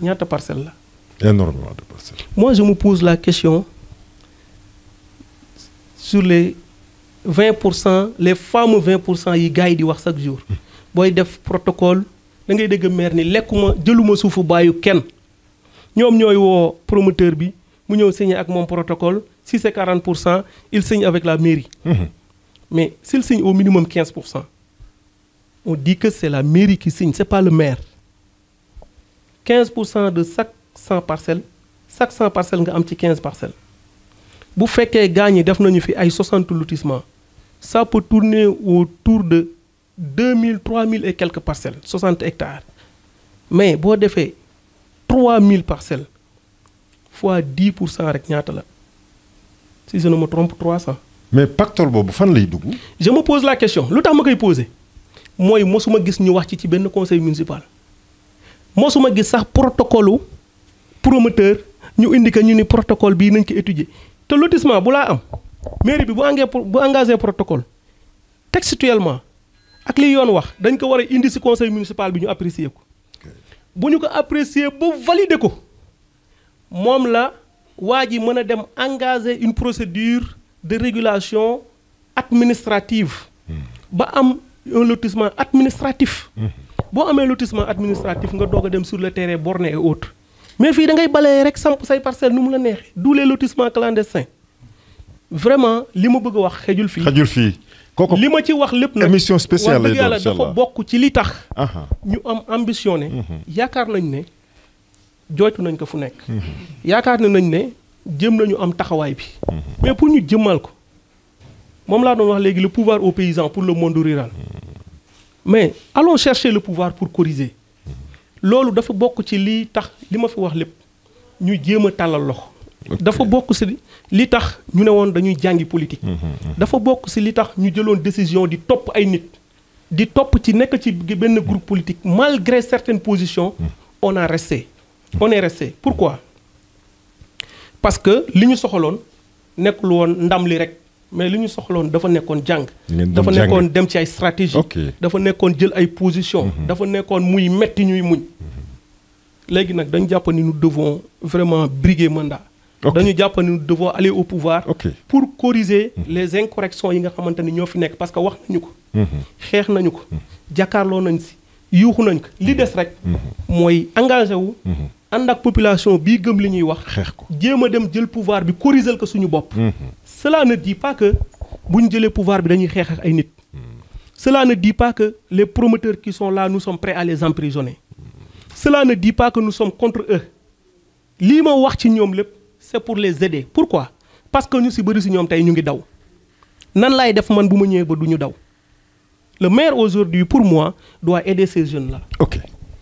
ñaata parcelles la. Énormément de parcelles. Moi, je me pose la question sur les 20%, les fameux 20% yi gars yi di wax chaque jour. Booy def protocole da ngay dégg maire ni lekkuma jëluma suufu bàyyu kenn. ñoom ñooy woo promoteur bi mu ñëw signer ak moom protocole si c'est 40% il signe avec la mairie. Mais s'il signe au minimum 15%, on dit que c'est la mairie qui signe, c'est pas le maire. 15% de chaque 100 parcelles nga am ci 15 parcelles. Bu fekkee gaañ def nañu fi ay 60 lotissements ça peut tourner autour de 2000 3000 et quelques parcelles 60 hectares mais boo defee 3000 parcelles fois 10% rek ñaata la si je ne me trompe 300. mais pactole boobu fan lay dugg. je me pose la question lu tax ma koy poser mooy mosuma gis ñu wax ci benn conseil municipal mosuma gis sax protocole promoteur ñu indi que ñu ni protocole bii nañ ko étudier te lotissement bu laa am mairie bi bu engagé protocole textuellement ak li yoon wax dañ ko war a indi ci conseil municipal bi ñu apprécier ko. bu ñu ko apprécier ba valider ko moom la waa ji mën a dem engager une procédure de régulation administrative ba am un lotissement administratif boo amee lotissement administratif nga doog a dem sur le terrain borné et autres mais fii da ngay balee rek samp say parcelle nu mu la neexee d'où les lotissements clandestins vraiment li ma bëgg a wax xejul fii kooku li ma ci wax lépp nag émission spéciale lay doon yàlla dafa bokk ci li tax ñu am ambitionné yaakaar nañ ne jooytu nañ ko fu nekk yaakaar nañ ne jëm nañu am taxawaay bi mais pour ñu jëmmal ko moom laa doon wax léegi le pouvoir aux paysans pour le monde rural mais allons chercher le pouvoir pour corriger loolu dafa bokk ci li tax li ma fi wax lépp ñu jéem a tàllal loxo dafa bokk ci li tax ñu ne woon dañuy jàngi politique dafa bokk ci li tax ñu jëloon décision di topp ay nit di topp ci nekk ci benn groupe politique malgré certaines positions on est resté pourquoi parce que li ñu soxaloon nekkul woon ndam li rek mais li ñu soxaloon dafa nekkoon jàng dafa nekkoon dem ci ay stratégie dafa nekkoon jël ay position dafa nekkoon muy metti ñuy muñ léegi nag dañu jàpp ni nous devons vraiment briguer mandat dañu jàpp ni nous devons aller au pouvoir pour corriger les incorrections yi nga xamante ni ñoo fi nekk parce que wax nañu ko xeex nañu ko jàkkaarloo nañ si yuuxu nañ ko li des rek mooy engagé wu ànd ak population bii gëm li ñuy wax xeex ko jéem a dem jël pouvoir bi corriger ko suñu bopp cela ne dit pas que bu ñu jëlee pouvoir bi dañuy xeex ak ay nit cela ne dit pas que les promoteurs qui sont là nous sommes prêts à les emprisonner cela ne dit pas que nous sommes contre eux lii ma wax ci ñoom lépp c'est pour les aider pourquoi parce que ñu si bëri si ñoom tey ñu ngi daw nan laay def man bu ma ñëwee ba du ñu daw Le maire aujourd'hui, pour moi, doit aider ces jeunes-là. Ok.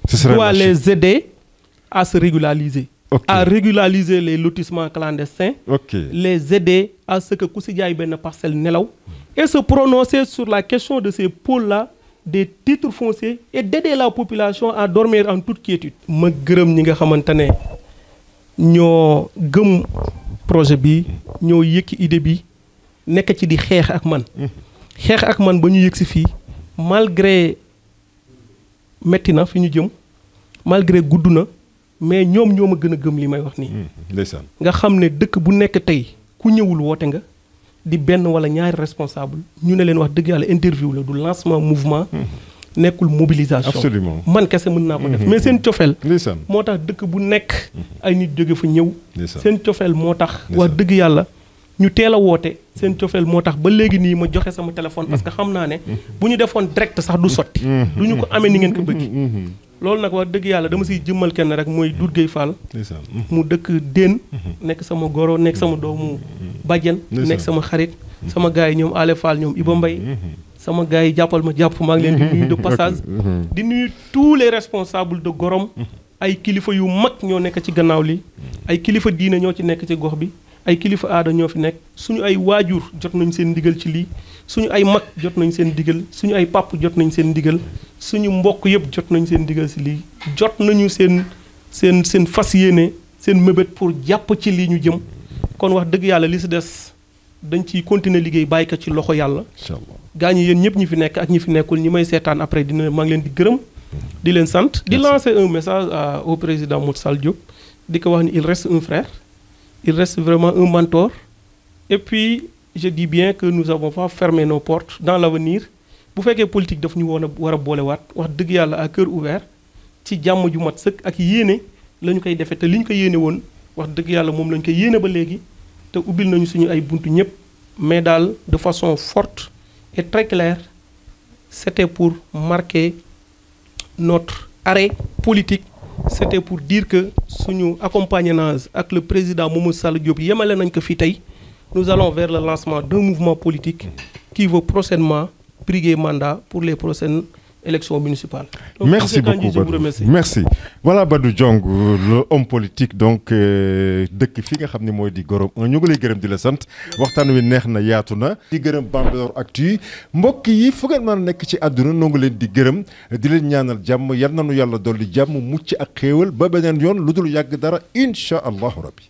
Ce sera doit les aider à se régulariser. Okay. À régulariser les lotissements clandestins. Okay. Les aider à ce que Koussidia ait une parcelle nelaw. Et se prononcer sur la question de ces pôles-là, des titres fonciers, et d'aider la population à dormir en toute quiétude. Je remercie les gens qui ont gëm projet bi, ñoo yëkki idée bi, nekk ci di xeex ak man. Xeex ak man ba ñu yëg si fii, malgré metti na fi ñu jëm, malgré gudd na, mais ñoom ñoo ma gën a gëm li may wax nii. Ndeysaan. Nga xam ne dëkk bu nekk tey ku ñëwul woote nga di benn wala ñaari responsable ñu ne leen wax dëgg yàlla interview la du lancement mouvement. nekkul mobilisation. Absolument. Man kese mën naa ko def mais seen cofeel. Ndeysaan. moo tax dëkk bu nekk ay nit jóge fa ñëw. Ndeysaan. seen cofeel moo tax. wax dëgg yàlla ñu teel a woote seen cofeel moo tax ba léegi nii ma joxe sama téléphone parce que xam naa ne bu ñu defoon direct sax du sotti. du ñu ko amee ni ngeen ko bëgg. loolu nag wax dëgg yàlla dama siy jëmmal kenn rek mooy Doudou Gueye Fall. mu dëkk Déen. nekk sama goro nekk sama doomu bàjjen. nekk sama xarit. sama gars yi ñoom Ale Fall ñoom Iba Mbaye sama gars yi jàppal ma jàpp maa ngi leen di nuyu de passage. di nuyu tous les responsables de Gorom. ay kilifa yu mag ñoo nekk ci gannaaw li ay kilifa diine ñoo ci nekk ci gox bi. ay kilifa aada ñoo fi nekk suñu ay waajur jot nañ seen ndigal ci lii suñu ay mag jot nañ seen ndigal suñu ay pàpp jot nañ seen ndigal suñu mbokk yëpp jot nañ seen ndigal ci lii jot nañu seen fas yéene seen mëbét pour jàpp ci lii ñu jëm kon wax dëgg yàlla li si des dañ ciy continuer liggéey bàyyi ko ci loxo yàlla. Incha allah gaa ñi yéen ñëpp ñi fi nekk ak ñi fi nekkul ñi may seetaan après dina maa ngi leen di gërëm di leen sant di lancer un message au président Moussa Diop di ko wax ni il reste un frère. Il reste vraiment un mentor. Et puis, je dis bien que nous n'avons pas fermé nos portes dans l'avenir. Bu fekkee politique daf ñu war a boolewaat wax dëgg yàlla à cœur ouvert ci jàmm ju mat sëkk ak yéene la ñu koy defee te li ñu ko yéene woon wax dëgg yàlla moom la ñu koy yéene ba léegi te ubbil nañu suñu ay buntu ñëpp mais daal de façon forte et très claire c'était pour marquer notre arrêt politique. C'était pour dire que suñu accompagnage avec le président Mamadou Sall Diop yemale nañ ko fi tey nous allons vers le lancement d'un mouvement politique qui va prochainement briguer mandat pour les prochaines élections municipales. Donc, merci beaucoup Badou. Merci. Voilà Badou Diong le homme politique donc dëkk fi nga xam ne mooy di Gorom ñu ngi lay gërëm di la sant waxtaan wi neex na yaatu na di gërëm Bambilor Actu mbokk yi fu ngeen mën a nekk ci àdduna noo ngi leen di gërëm di leen ñaanal jàmm yal nañu yàlla dolli jàmm mucc ak xéewal ba beneen yoon lu dul yàgg dara incha allahu rabbi